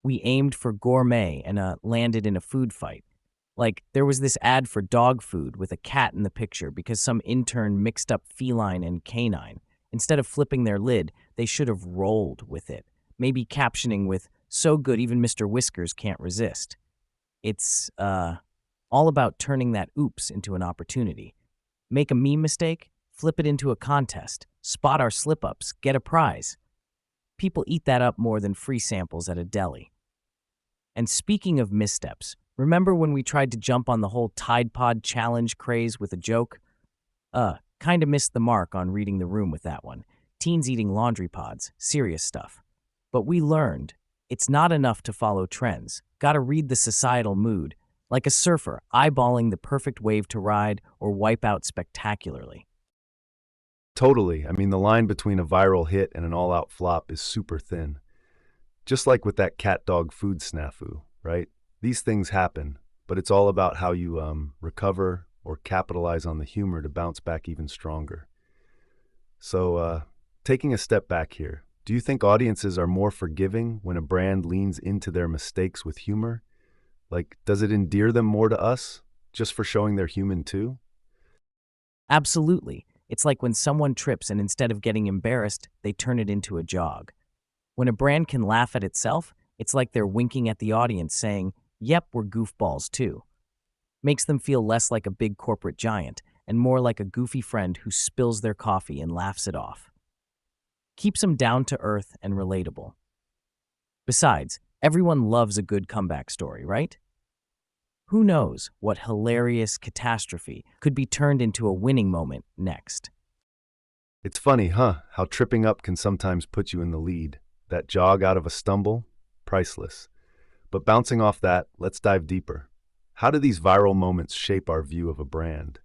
we aimed for gourmet and landed in a food fight. Like, there was this ad for dog food with a cat in the picture because some intern mixed up feline and canine. Instead of flipping their lid, they should have rolled with it. Maybe captioning with, so good even Mr. Whiskers can't resist. It's, all about turning that oops into an opportunity. Make a meme mistake, flip it into a contest, spot our slip-ups, get a prize. People eat that up more than free samples at a deli. And speaking of missteps, remember when we tried to jump on the whole Tide Pod challenge craze with a joke? Kinda missed the mark on reading the room with that one. Teens eating laundry pods, serious stuff. But we learned, it's not enough to follow trends. Gotta read the societal mood, like a surfer eyeballing the perfect wave to ride or wipe out spectacularly. Totally. I mean, the line between a viral hit and an all-out flop is super thin. Just like with that cat-dog food snafu, right? These things happen, but it's all about how you recover or capitalize on the humor to bounce back even stronger. So, taking a step back here, do you think audiences are more forgiving when a brand leans into their mistakes with humor? Like, does it endear them more to us, just for showing they're human too? Absolutely. It's like when someone trips and instead of getting embarrassed, they turn it into a jog. When a brand can laugh at itself, it's like they're winking at the audience saying, yep, we're goofballs too. Makes them feel less like a big corporate giant and more like a goofy friend who spills their coffee and laughs it off. Keeps them down to earth and relatable. Besides, everyone loves a good comeback story, right? Who knows what hilarious catastrophe could be turned into a winning moment next? It's funny, how tripping up can sometimes put you in the lead. That jog out of a stumble, priceless. But bouncing off that, let's dive deeper. How do these viral moments shape our view of a brand?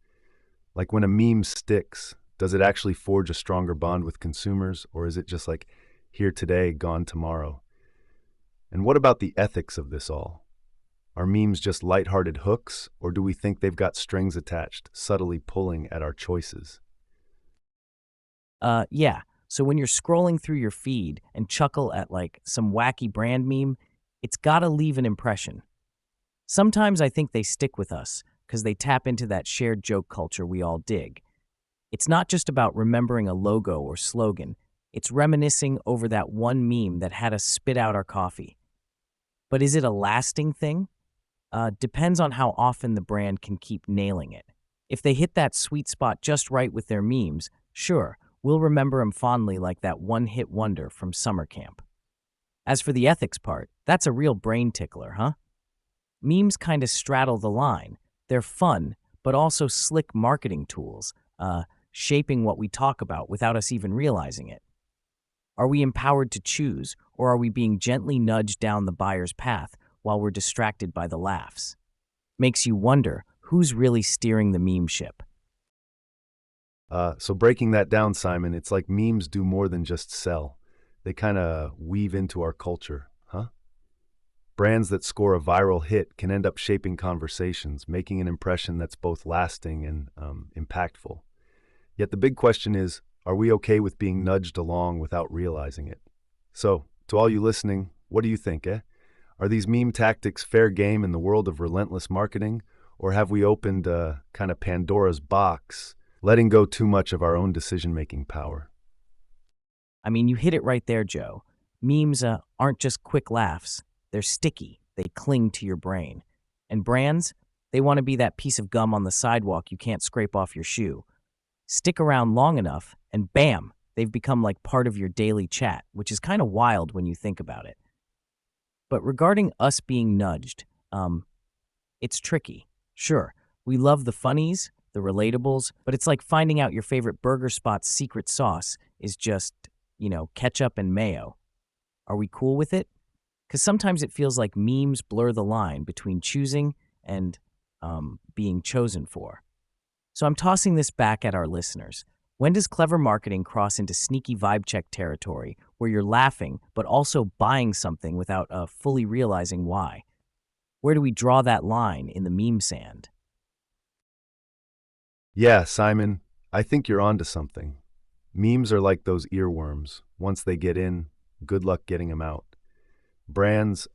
Like when a meme sticks, does it actually forge a stronger bond with consumers, or is it just like, here today, gone tomorrow? And what about the ethics of this all? Are memes just lighthearted hooks, or do we think they've got strings attached, subtly pulling at our choices? Yeah. So when you're scrolling through your feed and chuckle at like some wacky brand meme, it's gotta leave an impression. Sometimes I think they stick with us because they tap into that shared joke culture we all dig. It's not just about remembering a logo or slogan, it's reminiscing over that one meme that had us spit out our coffee. But is it a lasting thing? Depends on how often the brand can keep nailing it. If they hit that sweet spot just right with their memes, sure, we'll remember them fondly like that one-hit wonder from summer camp. As for the ethics part, that's a real brain tickler, huh? Memes kind of straddle the line. They're fun, but also slick marketing tools, shaping what we talk about without us even realizing it. Are we empowered to choose, or are we being gently nudged down the buyer's path while we're distracted by the laughs? Makes you wonder who's really steering the meme ship. So breaking that down, Simon, it's like memes do more than just sell. They kind of weave into our culture, huh? Brands that score a viral hit can end up shaping conversations, making an impression that's both lasting and impactful. Yet the big question is, are we okay with being nudged along without realizing it? So, to all you listening, what do you think, eh? Are these meme tactics fair game in the world of relentless marketing? Or have we opened kind of Pandora's box, letting go too much of our own decision-making power? I mean, you hit it right there, Joe. Memes aren't just quick laughs, they're sticky, they cling to your brain. And brands, they want to be that piece of gum on the sidewalk you can't scrape off your shoe. Stick around long enough, and bam, they've become like part of your daily chat, which is kind of wild when you think about it. But regarding us being nudged, it's tricky. Sure, we love the funnies, the relatables, but it's like finding out your favorite burger spot's secret sauce is just, ketchup and mayo. Are we cool with it? Because sometimes it feels like memes blur the line between choosing and being chosen for. So I'm tossing this back at our listeners. When does clever marketing cross into sneaky vibe check territory where you're laughing but also buying something without fully realizing why? Where do we draw that line in the meme sand? Yeah, Simon, I think you're onto something. Memes are like those earworms. Once they get in, good luck getting them out. Brands,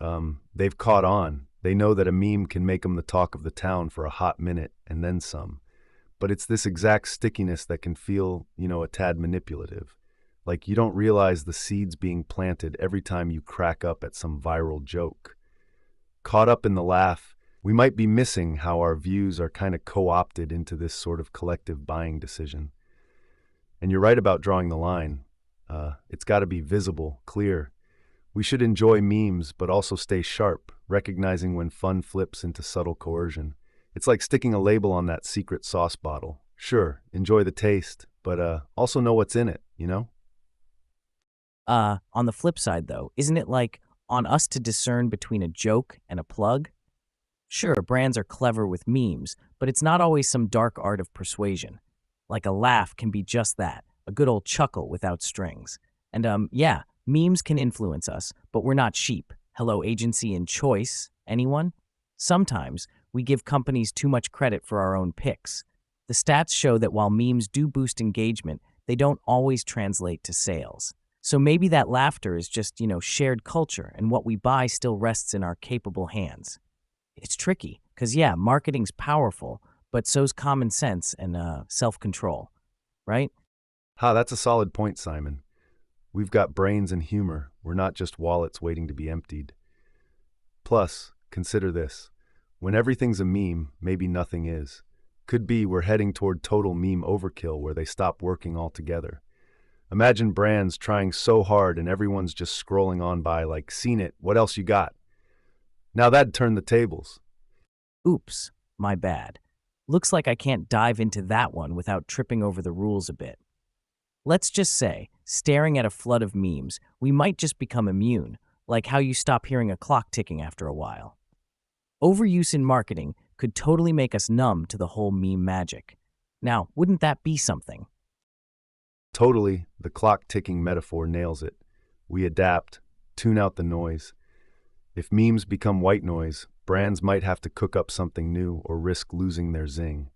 they've caught on. They know that a meme can make them the talk of the town for a hot minute and then some. But it's this exact stickiness that can feel, a tad manipulative. Like you don't realize the seeds being planted every time you crack up at some viral joke. Caught up in the laugh, we might be missing how our views are kind of co-opted into this sort of collective buying decision. And you're right about drawing the line. It's got to be visible, clear. We should enjoy memes, but also stay sharp, recognizing when fun flips into subtle coercion. It's like sticking a label on that secret sauce bottle. Sure, enjoy the taste, but also know what's in it? On the flip side, though, isn't it like on us to discern between a joke and a plug? Sure, brands are clever with memes, but it's not always some dark art of persuasion. Like a laugh can be just that, a good old chuckle without strings. And yeah, memes can influence us, but we're not sheep. Hello, agency and choice. Anyone? Sometimes we give companies too much credit for our own picks. The stats show that while memes do boost engagement, they don't always translate to sales. So maybe that laughter is just, shared culture, and what we buy still rests in our capable hands. It's tricky, because yeah, marketing's powerful, but so's common sense and self-control, right? That's a solid point, Simon. We've got brains and humor. We're not just wallets waiting to be emptied. Plus, consider this. When everything's a meme, maybe nothing is. Could be we're heading toward total meme overkill where they stop working altogether. Imagine brands trying so hard and everyone's just scrolling on by like, seen it, what else you got? Now that'd turn the tables. Oops, my bad. Looks like I can't dive into that one without tripping over the rules a bit. Let's just say, staring at a flood of memes, we might just become immune, like how you stop hearing a clock ticking after a while. Overuse in marketing could totally make us numb to the whole meme magic. Now, wouldn't that be something? Totally, the clock-ticking metaphor nails it. We adapt, tune out the noise. If memes become white noise, brands might have to cook up something new or risk losing their zing.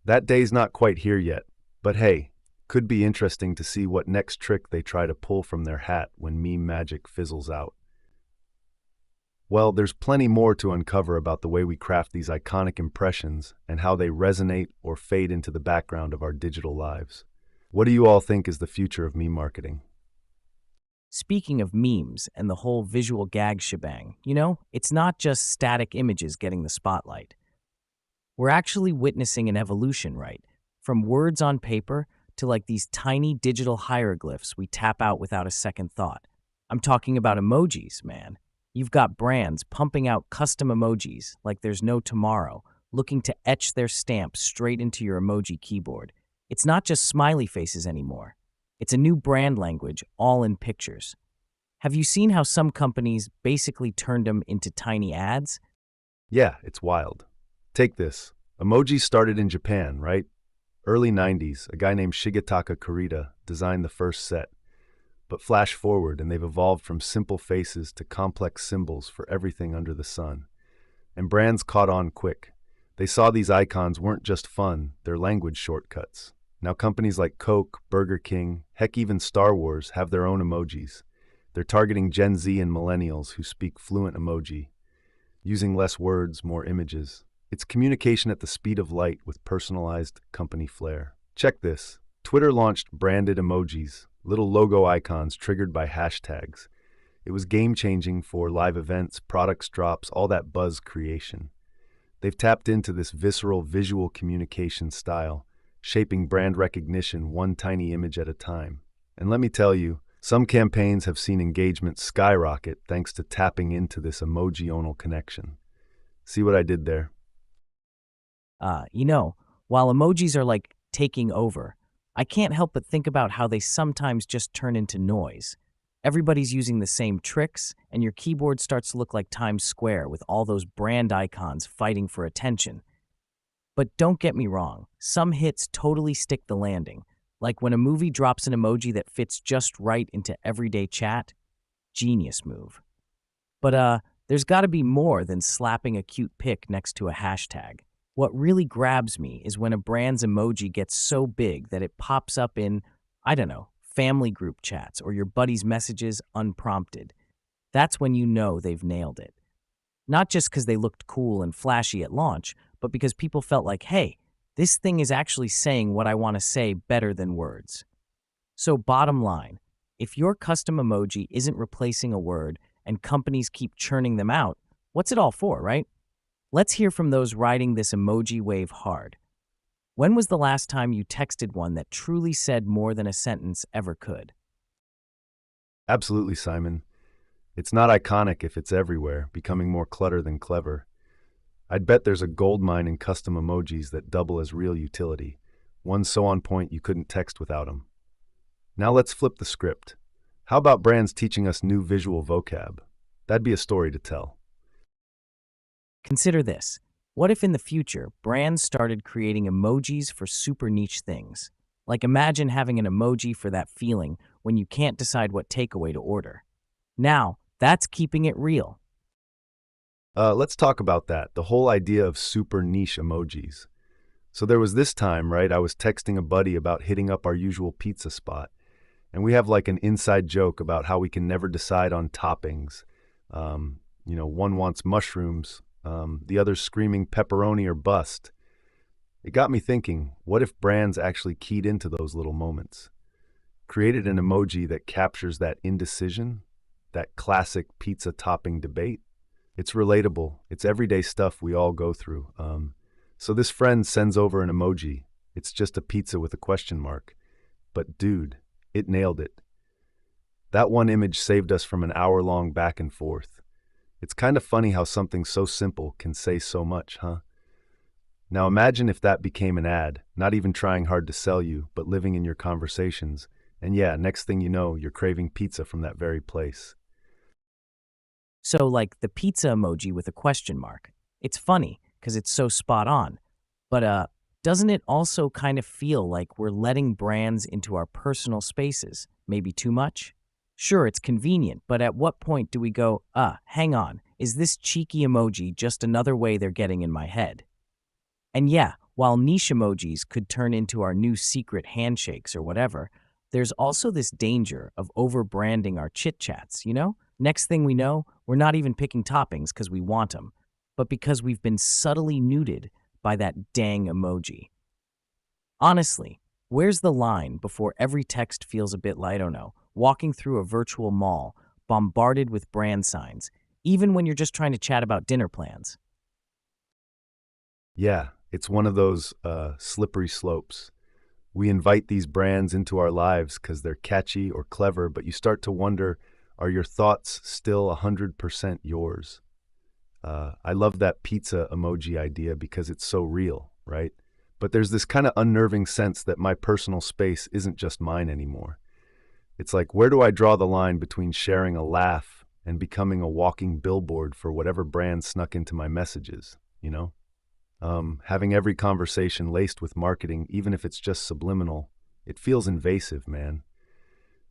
That day's not quite here yet, but hey, Could be interesting to see what next trick they try to pull from their hat when meme magic fizzles out. Well, there's plenty more to uncover about the way we craft these iconic impressions and how they resonate or fade into the background of our digital lives. What do you all think is the future of meme marketing? Speaking of memes and the whole visual gag shebang, it's not just static images getting the spotlight. We're actually witnessing an evolution, right? From words on paper to like these tiny digital hieroglyphs we tap out without a second thought. I'm talking about emojis, man. You've got brands pumping out custom emojis like there's no tomorrow, looking to etch their stamp straight into your emoji keyboard. It's not just smiley faces anymore. It's a new brand language, all in pictures. Have you seen how some companies basically turned them into tiny ads? Yeah, it's wild. Take this. Emojis started in Japan, right? Early 90s, a guy named Shigetaka Kurita designed the first set. But flash forward and they've evolved from simple faces to complex symbols for everything under the sun. And brands caught on quick. They saw these icons weren't just fun, they're language shortcuts. Now companies like Coke, Burger King, heck even Star Wars have their own emojis. They're targeting Gen Z and millennials who speak fluent emoji, using less words, more images. It's communication at the speed of light with personalized company flair. Check this. Twitter launched branded emojis, little logo icons triggered by hashtags. It was game-changing for live events, products drops, all that buzz creation. They've tapped into this visceral visual communication style, shaping brand recognition one tiny image at a time. And let me tell you, some campaigns have seen engagement skyrocket thanks to tapping into this emoji-onal connection. See what I did there? While emojis are like taking over, I can't help but think about how they sometimes just turn into noise. Everybody's using the same tricks, and your keyboard starts to look like Times Square with all those brand icons fighting for attention. But don't get me wrong, some hits totally stick the landing. Like when a movie drops an emoji that fits just right into everyday chat. Genius move. But there's gotta be more than slapping a cute pic next to a hashtag. What really grabs me is when a brand's emoji gets so big that it pops up in, I don't know, family group chats or your buddy's messages unprompted. That's when you know they've nailed it. Not just because they looked cool and flashy at launch, but because people felt like, hey, this thing is actually saying what I want to say better than words. So bottom line, if your custom emoji isn't replacing a word and companies keep churning them out, what's it all for, right? Let's hear from those riding this emoji wave hard. When was the last time you texted one that truly said more than a sentence ever could? Absolutely, Simon. It's not iconic if it's everywhere, becoming more clutter than clever. I'd bet there's a gold mine in custom emojis that double as real utility, one so on point you couldn't text without them. Now let's flip the script. How about brands teaching us new visual vocab? That'd be a story to tell. Consider this. What if in the future, brands started creating emojis for super niche things? Like imagine having an emoji for that feeling when you can't decide what takeaway to order. Now, that's keeping it real. Let's talk about that, the whole idea of super niche emojis. So there was this time, right, I was texting a buddy about hitting up our usual pizza spot, and we have like an inside joke about how we can never decide on toppings. One wants mushrooms, the other's screaming pepperoni or bust. It got me thinking, what if brands actually keyed into those little moments? Created an emoji that captures that indecision, that classic pizza topping debate? It's relatable. It's everyday stuff we all go through. So this friend sends over an emoji. It's just a pizza with a question mark. But dude, it nailed it. That one image saved us from an hour-long back and forth. It's kind of funny how something so simple can say so much, huh? Now imagine if that became an ad, not even trying hard to sell you, but living in your conversations. And yeah, next thing you know, you're craving pizza from that very place. So like the pizza emoji with a question mark. It's funny because it's so spot on. But doesn't it also kind of feel like we're letting brands into our personal spaces? Maybe too much? Sure, it's convenient, but at what point do we go, hang on, is this cheeky emoji just another way they're getting in my head? And yeah, while niche emojis could turn into our new secret handshakes or whatever, there's also this danger of over-branding our chit-chats, you know? Next thing we know, we're not even picking toppings because we want them, but because we've been subtly nuded by that dang emoji. Honestly, where's the line before every text feels a bit like, I don't know, walking through a virtual mall, bombarded with brand signs, even when you're just trying to chat about dinner plans? Yeah, it's one of those slippery slopes. We invite these brands into our lives because they're catchy or clever, but you start to wonder, are your thoughts still 100% yours? I love that pizza emoji idea because it's so real, right? But there's this kind of unnerving sense that my personal space isn't just mine anymore. It's like, where do I draw the line between sharing a laugh and becoming a walking billboard for whatever brand snuck into my messages, you know? Having every conversation laced with marketing, even if it's just subliminal, it feels invasive, man.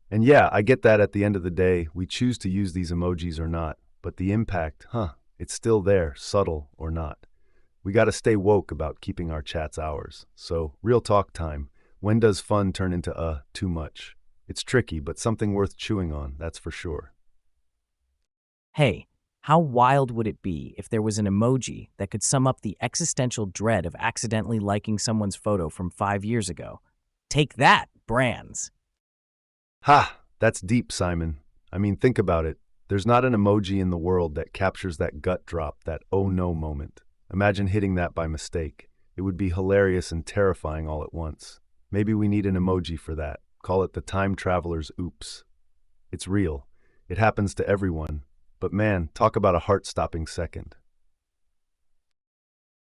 And yeah, I get that at the end of the day, we choose to use these emojis or not, but the impact, it's still there, subtle or not. We gotta stay woke about keeping our chats ours. So, real talk time. When does fun turn into too much? It's tricky, but something worth chewing on, that's for sure. Hey, how wild would it be if there was an emoji that could sum up the existential dread of accidentally liking someone's photo from 5 years ago? Take that, brands. Ha! That's deep, Simon. I mean, think about it. There's not an emoji in the world that captures that gut drop, that oh no moment. Imagine hitting that by mistake. It would be hilarious and terrifying all at once. Maybe we need an emoji for that. Call it the time traveler's oops. It's real. It happens to everyone. But man, talk about a heart-stopping second.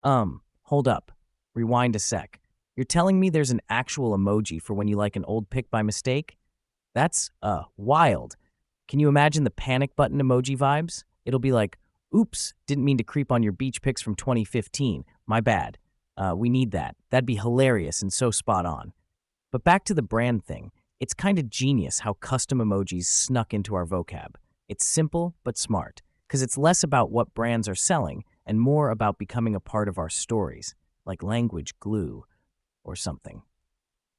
Hold up. Rewind a sec. You're telling me there's an actual emoji for when you like an old pic by mistake? That's, wild. Can you imagine the panic button emoji vibes? It'll be like, oops, didn't mean to creep on your beach pics from 2015. My bad. We need that. That'd be hilarious and so spot on. But back to the brand thing. It's kind of genius how custom emojis snuck into our vocab. It's simple but smart, because it's less about what brands are selling and more about becoming a part of our stories, like language glue or something.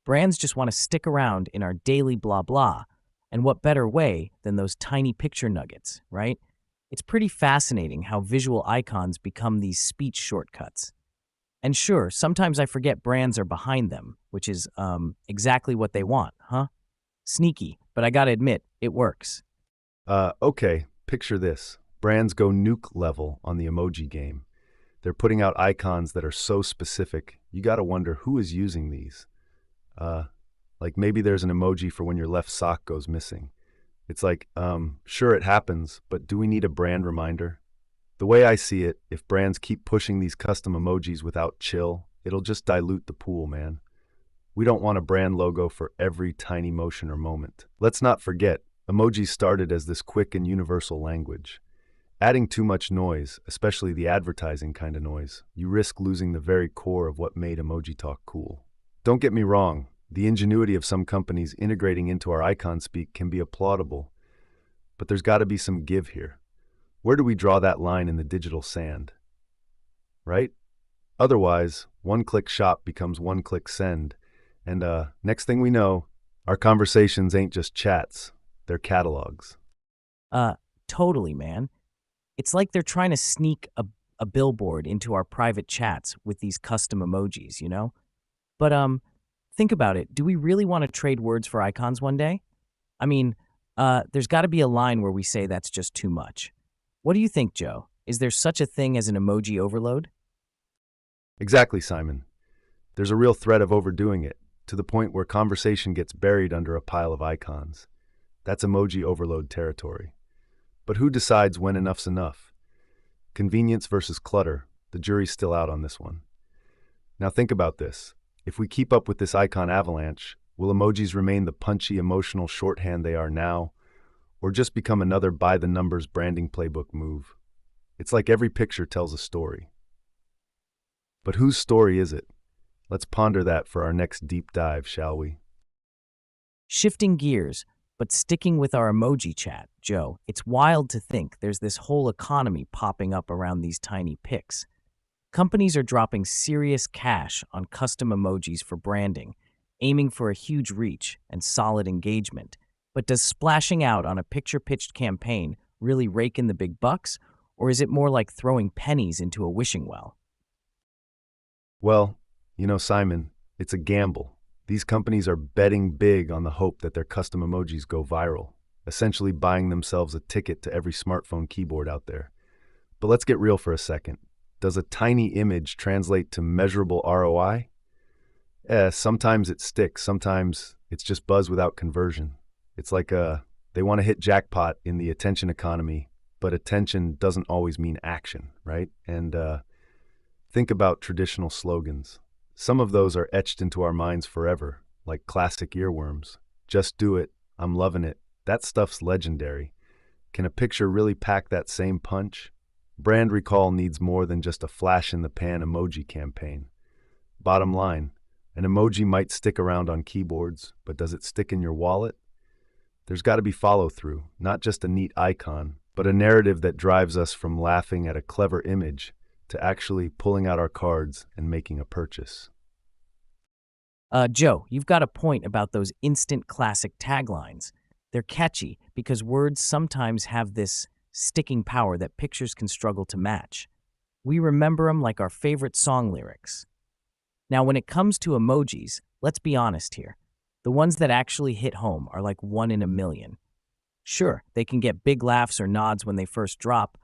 Brands just want to stick around in our daily blah blah, and what better way than those tiny picture nuggets, right? It's pretty fascinating how visual icons become these speech shortcuts. And sure, sometimes I forget brands are behind them, which is exactly what they want, huh? Sneaky, but I gotta admit, it works. Okay, picture this. Brands go nuke level on the emoji game. They're putting out icons that are so specific, you gotta wonder who is using these. Uh, like maybe there's an emoji for when your left sock goes missing. It's like, sure it happens, but do we need a brand reminder? The way I see it, if brands keep pushing these custom emojis without chill, it'll just dilute the pool, man. We don't want a brand logo for every tiny motion or moment. Let's not forget, emojis started as this quick and universal language. Adding too much noise, especially the advertising kind of noise, you risk losing the very core of what made emoji talk cool. Don't get me wrong, the ingenuity of some companies integrating into our icon speak can be applaudable, but there's got to be some give here. Where do we draw that line in the digital sand? Right? Otherwise, one-click shop becomes one-click send, and next thing we know, our conversations ain't just chats, they're catalogs. Uh, totally, man. It's like they're trying to sneak a billboard into our private chats with these custom emojis, you know? But, think about it. Do we really want to trade words for icons one day? I mean, there's got to be a line where we say that's just too much. What do you think, Joe? Is there such a thing as an emoji overload? Exactly, Simon. There's a real threat of overdoing it, to the point where conversation gets buried under a pile of icons. That's emoji overload territory. But who decides when enough's enough? Convenience versus clutter. The jury's still out on this one. Now think about this. If we keep up with this icon avalanche, will emojis remain the punchy, emotional shorthand they are now, or just become another by-the-numbers branding playbook move? It's like every picture tells a story. But whose story is it? Let's ponder that for our next deep dive, shall we? Shifting gears, but sticking with our emoji chat, Joe, it's wild to think there's this whole economy popping up around these tiny pics. Companies are dropping serious cash on custom emojis for branding, aiming for a huge reach and solid engagement. But does splashing out on a picture-pitched campaign really rake in the big bucks, or is it more like throwing pennies into a wishing well? Well, Simon, it's a gamble. These companies are betting big on the hope that their custom emojis go viral, essentially buying themselves a ticket to every smartphone keyboard out there. But let's get real for a second. Does a tiny image translate to measurable ROI? Sometimes it sticks, sometimes it's just buzz without conversion. It's like they want to hit jackpot in the attention economy, but attention doesn't always mean action, right? And think about traditional slogans. Some of those are etched into our minds forever, like classic earworms. Just do it, I'm loving it. That stuff's legendary. Can a picture really pack that same punch? Brand recall needs more than just a flash-in-the-pan emoji campaign. Bottom line, an emoji might stick around on keyboards, but does it stick in your wallet? There's got to be follow-through, not just a neat icon, but a narrative that drives us from laughing at a clever image to actually pulling out our cards and making a purchase. Joe, you've got a point about those instant classic taglines. They're catchy because words sometimes have this sticking power that pictures can struggle to match. We remember them like our favorite song lyrics. Now, when it comes to emojis, let's be honest here. The ones that actually hit home are like one in a million. Sure, they can get big laughs or nods when they first drop,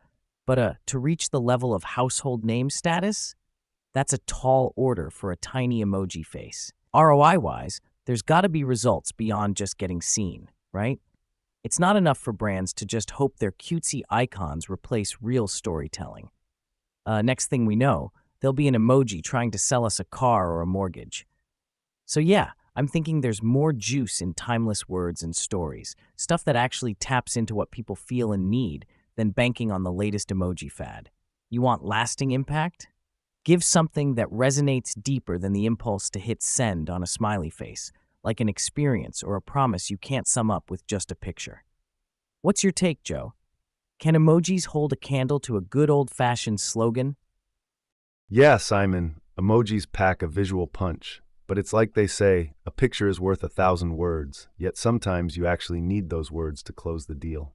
but to reach the level of household name status, that's a tall order for a tiny emoji face. ROI-wise, there's got to be results beyond just getting seen, right? It's not enough for brands to just hope their cutesy icons replace real storytelling. Next thing we know, there'll be an emoji trying to sell us a car or a mortgage. So yeah, I'm thinking there's more juice in timeless words and stories, stuff that actually taps into what people feel and need, than banking on the latest emoji fad. You want lasting impact? Give something that resonates deeper than the impulse to hit send on a smiley face, like an experience or a promise you can't sum up with just a picture. What's your take, Joe? Can emojis hold a candle to a good old-fashioned slogan? Yeah, Simon, emojis pack a visual punch, but it's like they say, a picture is worth 1,000 words, yet sometimes you actually need those words to close the deal.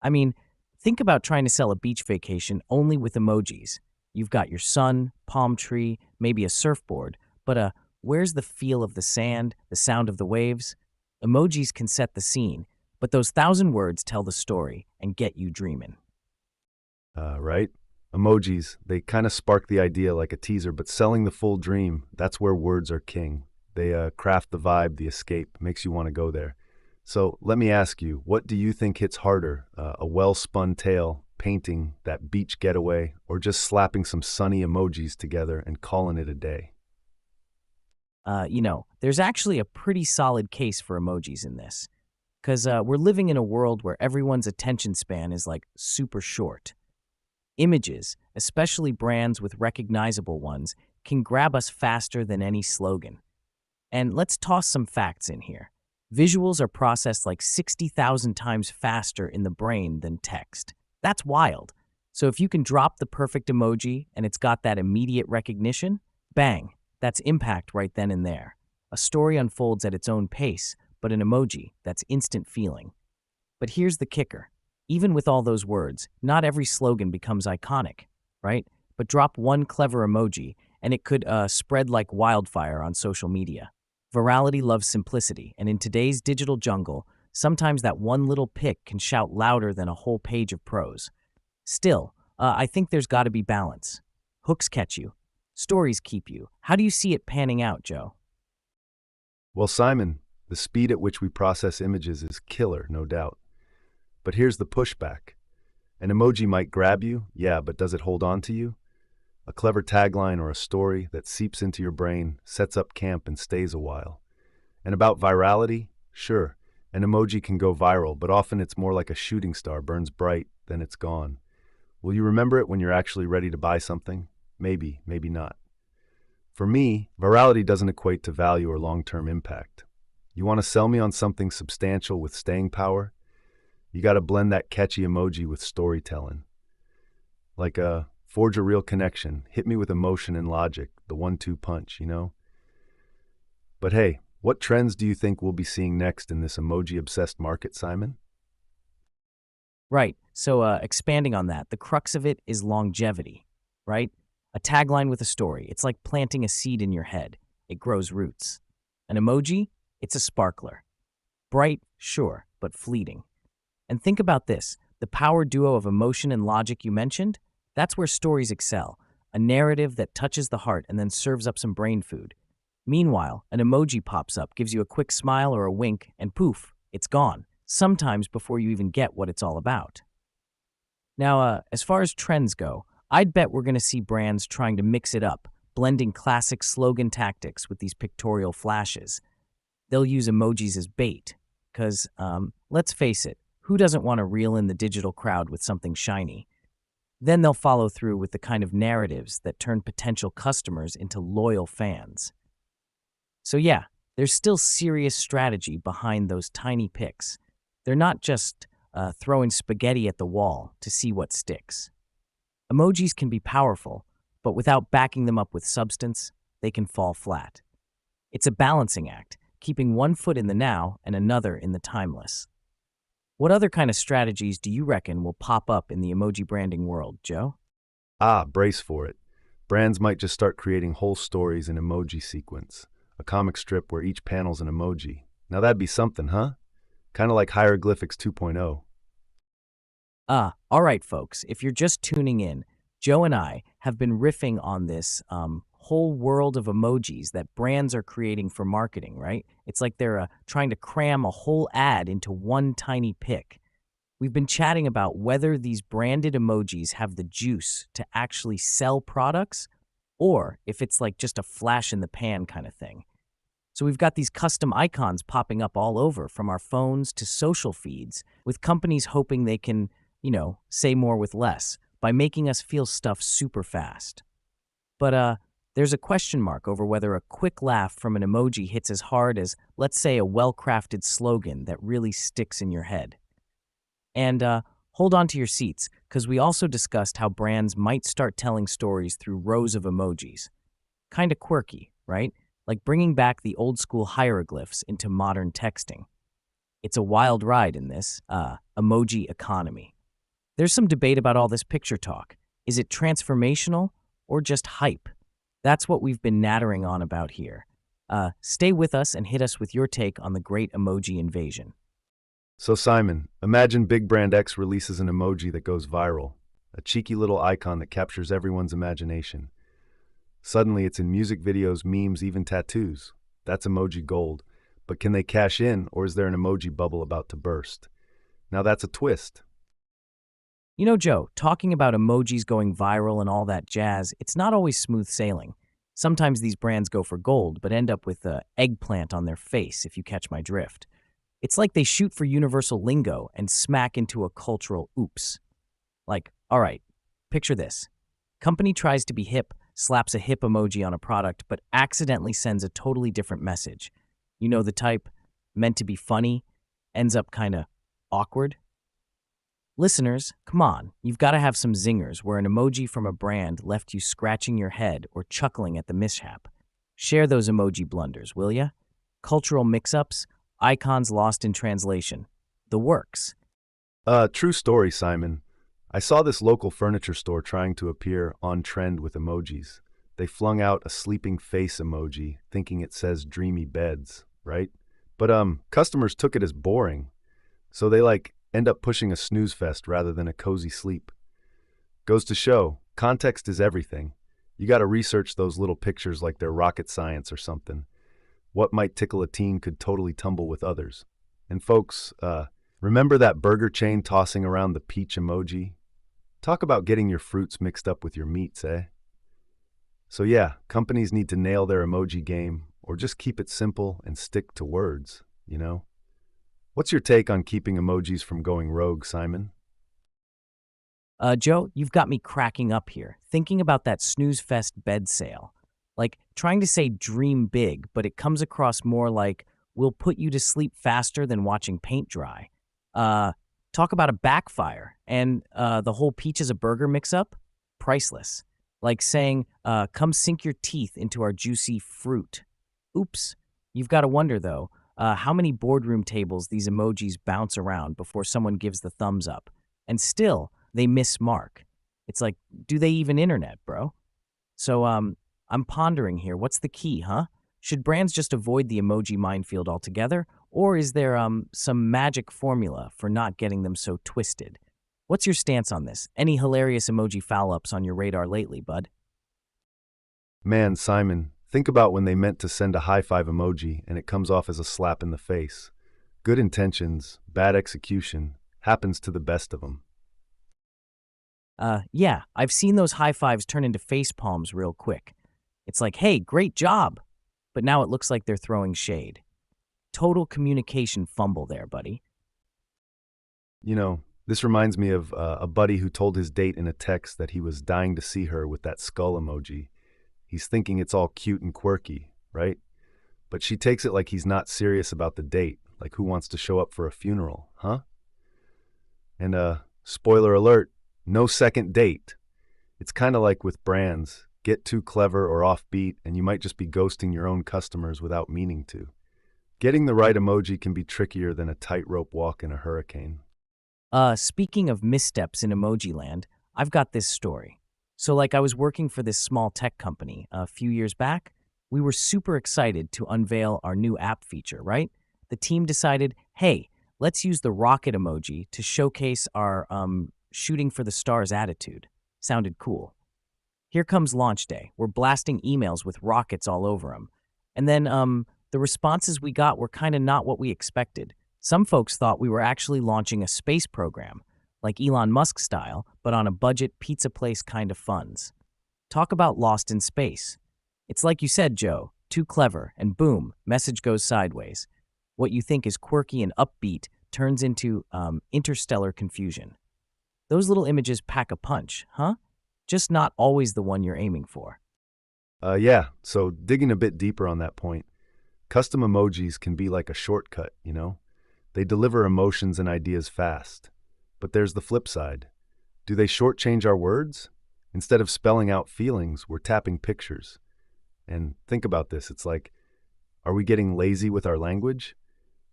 I mean, think about trying to sell a beach vacation only with emojis. You've got your sun, palm tree, maybe a surfboard, but where's the feel of the sand, the sound of the waves? Emojis can set the scene, but those 1,000 words tell the story and get you dreaming. Right? Emojis, they kind of spark the idea like a teaser, but selling the full dream, that's where words are king. They craft the vibe, the escape, makes you want to go there. So let me ask you, what do you think hits harder? A well-spun tale, painting that beach getaway, or just slapping some sunny emojis together and calling it a day? There's actually a pretty solid case for emojis in this. Because we're living in a world where everyone's attention span is like super short. Images, especially brands with recognizable ones, can grab us faster than any slogan. And let's toss some facts in here. Visuals are processed like 60,000 times faster in the brain than text. That's wild. So if you can drop the perfect emoji and it's got that immediate recognition, bang, that's impact right then and there. A story unfolds at its own pace, but an emoji, that's instant feeling. But here's the kicker. Even with all those words, not every slogan becomes iconic, right? But drop one clever emoji, and it could spread like wildfire on social media. Virality loves simplicity, and in today's digital jungle, sometimes that one little pic can shout louder than a whole page of prose. Still, I think there's got to be balance. Hooks catch you. Stories keep you. How do you see it panning out, Joe? Well, Simon, the speed at which we process images is killer, no doubt. But here's the pushback. An emoji might grab you, yeah, but does it hold on to you? A clever tagline or a story that seeps into your brain, sets up camp, and stays a while. And about virality, sure, an emoji can go viral, but often it's more like a shooting star, burns bright, then it's gone. Will you remember it when you're actually ready to buy something? Maybe, maybe not. For me, virality doesn't equate to value or long-term impact. You want to sell me on something substantial with staying power? You got to blend that catchy emoji with storytelling. Like Forge a real connection. Hit me with emotion and logic, the 1-2 punch, you know? But hey, what trends do you think we'll be seeing next in this emoji-obsessed market, Simon? Right. So, expanding on that, the crux of it is longevity, right? A tagline with a story. It's like planting a seed in your head. It grows roots. An emoji? It's a sparkler. Bright, sure, but fleeting. And think about this. The power duo of emotion and logic you mentioned? That's where stories excel. A narrative that touches the heart and then serves up some brain food. Meanwhile, an emoji pops up, gives you a quick smile or a wink, and poof, it's gone. Sometimes before you even get what it's all about. Now, as far as trends go, I'd bet we're going to see brands trying to mix it up, blending classic slogan tactics with these pictorial flashes. They'll use emojis as bait, because, let's face it, who doesn't want to reel in the digital crowd with something shiny? Then they'll follow through with the kind of narratives that turn potential customers into loyal fans. So yeah, there's still serious strategy behind those tiny pics. They're not just throwing spaghetti at the wall to see what sticks. Emojis can be powerful, but without backing them up with substance, they can fall flat. It's a balancing act, keeping one foot in the now and another in the timeless. What other kind of strategies do you reckon will pop up in the emoji branding world, Joe? Ah, brace for it. Brands might just start creating whole stories in emoji sequence, a comic strip where each panel's an emoji. Now that'd be something, huh? Kind of like Hieroglyphics 2.0. All right, folks, if you're just tuning in, Joe and I have been riffing on this whole world of emojis that brands are creating for marketing, right? It's like they're trying to cram a whole ad into one tiny pic. We've been chatting about whether these branded emojis have the juice to actually sell products or if it's like just a flash in the pan kind of thing. So we've got these custom icons popping up all over, from our phones to social feeds, with companies hoping they can, say more with less by making us feel stuff super fast. But there's a question mark over whether a quick laugh from an emoji hits as hard as, let's say, a well-crafted slogan that really sticks in your head. And hold on to your seats, because we also discussed how brands might start telling stories through rows of emojis. Kinda quirky, right? Like bringing back the old-school hieroglyphs into modern texting. It's a wild ride in this emoji economy. There's some debate about all this picture talk. Is it transformational or just hype? That's what we've been nattering on about here. Stay with us and hit us with your take on the great emoji invasion. So Simon, imagine Big Brand X releases an emoji that goes viral, a cheeky little icon that captures everyone's imagination. Suddenly it's in music videos, memes, even tattoos. That's emoji gold. But can they cash in, or is there an emoji bubble about to burst? Now that's a twist. You know, Joe, talking about emojis going viral and all that jazz, it's not always smooth sailing. Sometimes these brands go for gold, but end up with an eggplant on their face, if you catch my drift. It's like they shoot for universal lingo and smack into a cultural oops. Like, all right, picture this. Company tries to be hip, slaps a hip emoji on a product, but accidentally sends a totally different message. You know the type, meant to be funny, ends up kind of awkward. Listeners, come on, you've got to have some zingers where an emoji from a brand left you scratching your head or chuckling at the mishap. Share those emoji blunders, will ya? Cultural mix-ups, icons lost in translation. The works. True story, Simon. I saw this local furniture store trying to appear on trend with emojis. They flung out a sleeping face emoji, thinking it says dreamy beds, right? But customers took it as boring. So they end up pushing a snooze fest rather than a cozy sleep. Goes to show, context is everything. You got to research those little pictures like they're rocket science or something. What might tickle a teen could totally tumble with others. And folks, remember that burger chain tossing around the peach emoji? Talk about getting your fruits mixed up with your meats, eh? So yeah, companies need to nail their emoji game, or just keep it simple and stick to words, you know? What's your take on keeping emojis from going rogue, Simon? Joe, you've got me cracking up here, thinking about that snooze fest bed sale. Like, trying to say dream big, but it comes across more like, we'll put you to sleep faster than watching paint dry. Talk about a backfire, and the whole peach is a burger mix-up? priceless. Like saying, come sink your teeth into our juicy fruit. Oops. You've got to wonder, though, how many boardroom tables these emojis bounce around before someone gives the thumbs up. And still, they miss mark. It's like, do they even internet, bro? So, I'm pondering here, what's the key, huh? Should brands just avoid the emoji minefield altogether? Or is there, some magic formula for not getting them so twisted? What's your stance on this? Any hilarious emoji foul-ups on your radar lately, bud? Man, Simon, think about when they meant to send a high five emoji and it comes off as a slap in the face. Good intentions, bad execution, happens to the best of them. Yeah, I've seen those high fives turn into face palms real quick. It's like, hey, great job! But now it looks like they're throwing shade. Total communication fumble there, buddy. You know, this reminds me of a buddy who told his date in a text that he was dying to see her with that skull emoji. He's thinking it's all cute and quirky, right? But she takes it like he's not serious about the date, like who wants to show up for a funeral, huh? And spoiler alert, no second date. It's kind of like with brands. Get too clever or offbeat, and you might just be ghosting your own customers without meaning to. Getting the right emoji can be trickier than a tightrope walk in a hurricane. Speaking of missteps in emoji land, I've got this story. So, like, I was working for this small tech company a few years back. We were super excited to unveil our new app feature, right? The team decided, hey, let's use the rocket emoji to showcase our shooting for the stars attitude. Sounded cool. Here comes launch day. We're blasting emails with rockets all over them. And then the responses we got were kind of not what we expected. Some folks thought we were actually launching a space program, like Elon Musk style, but on a budget pizza place kind of funds. Talk about lost in space. It's like you said, Joe, too clever, and boom, message goes sideways. What you think is quirky and upbeat turns into interstellar confusion. Those little images pack a punch, huh? Just not always the one you're aiming for. Yeah, so digging a bit deeper on that point, custom emojis can be like a shortcut, you know? They deliver emotions and ideas fast. But there's the flip side. Do they shortchange our words? Instead of spelling out feelings, we're tapping pictures. And think about this, it's like, are we getting lazy with our language?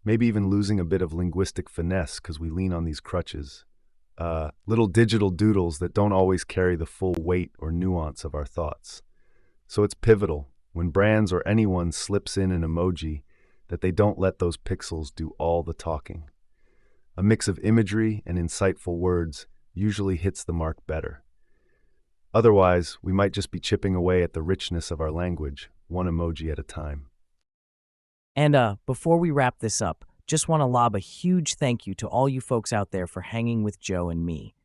Maybe even losing a bit of linguistic finesse because we lean on these crutches. Little digital doodles that don't always carry the full weight or nuance of our thoughts. So it's pivotal, when brands or anyone slips in an emoji, that they don't let those pixels do all the talking. A mix of imagery and insightful words usually hits the mark better. Otherwise, we might just be chipping away at the richness of our language, one emoji at a time. And before we wrap this up, just want to lob a huge thank you to all you folks out there for hanging with Joe and me.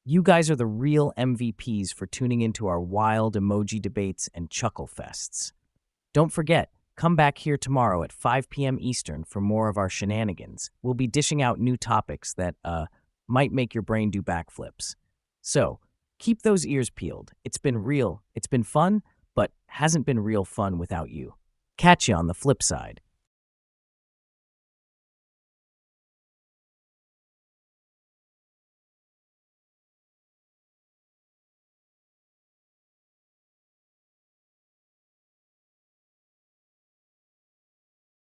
You guys are the real MVPs for tuning into our wild emoji debates and chuckle fests. Don't forget, come back here tomorrow at 5 p.m. Eastern for more of our shenanigans. We'll be dishing out new topics that might make your brain do backflips. So, keep those ears peeled. It's been real, it's been fun, but hasn't been real fun without you. Catch you on the flip side.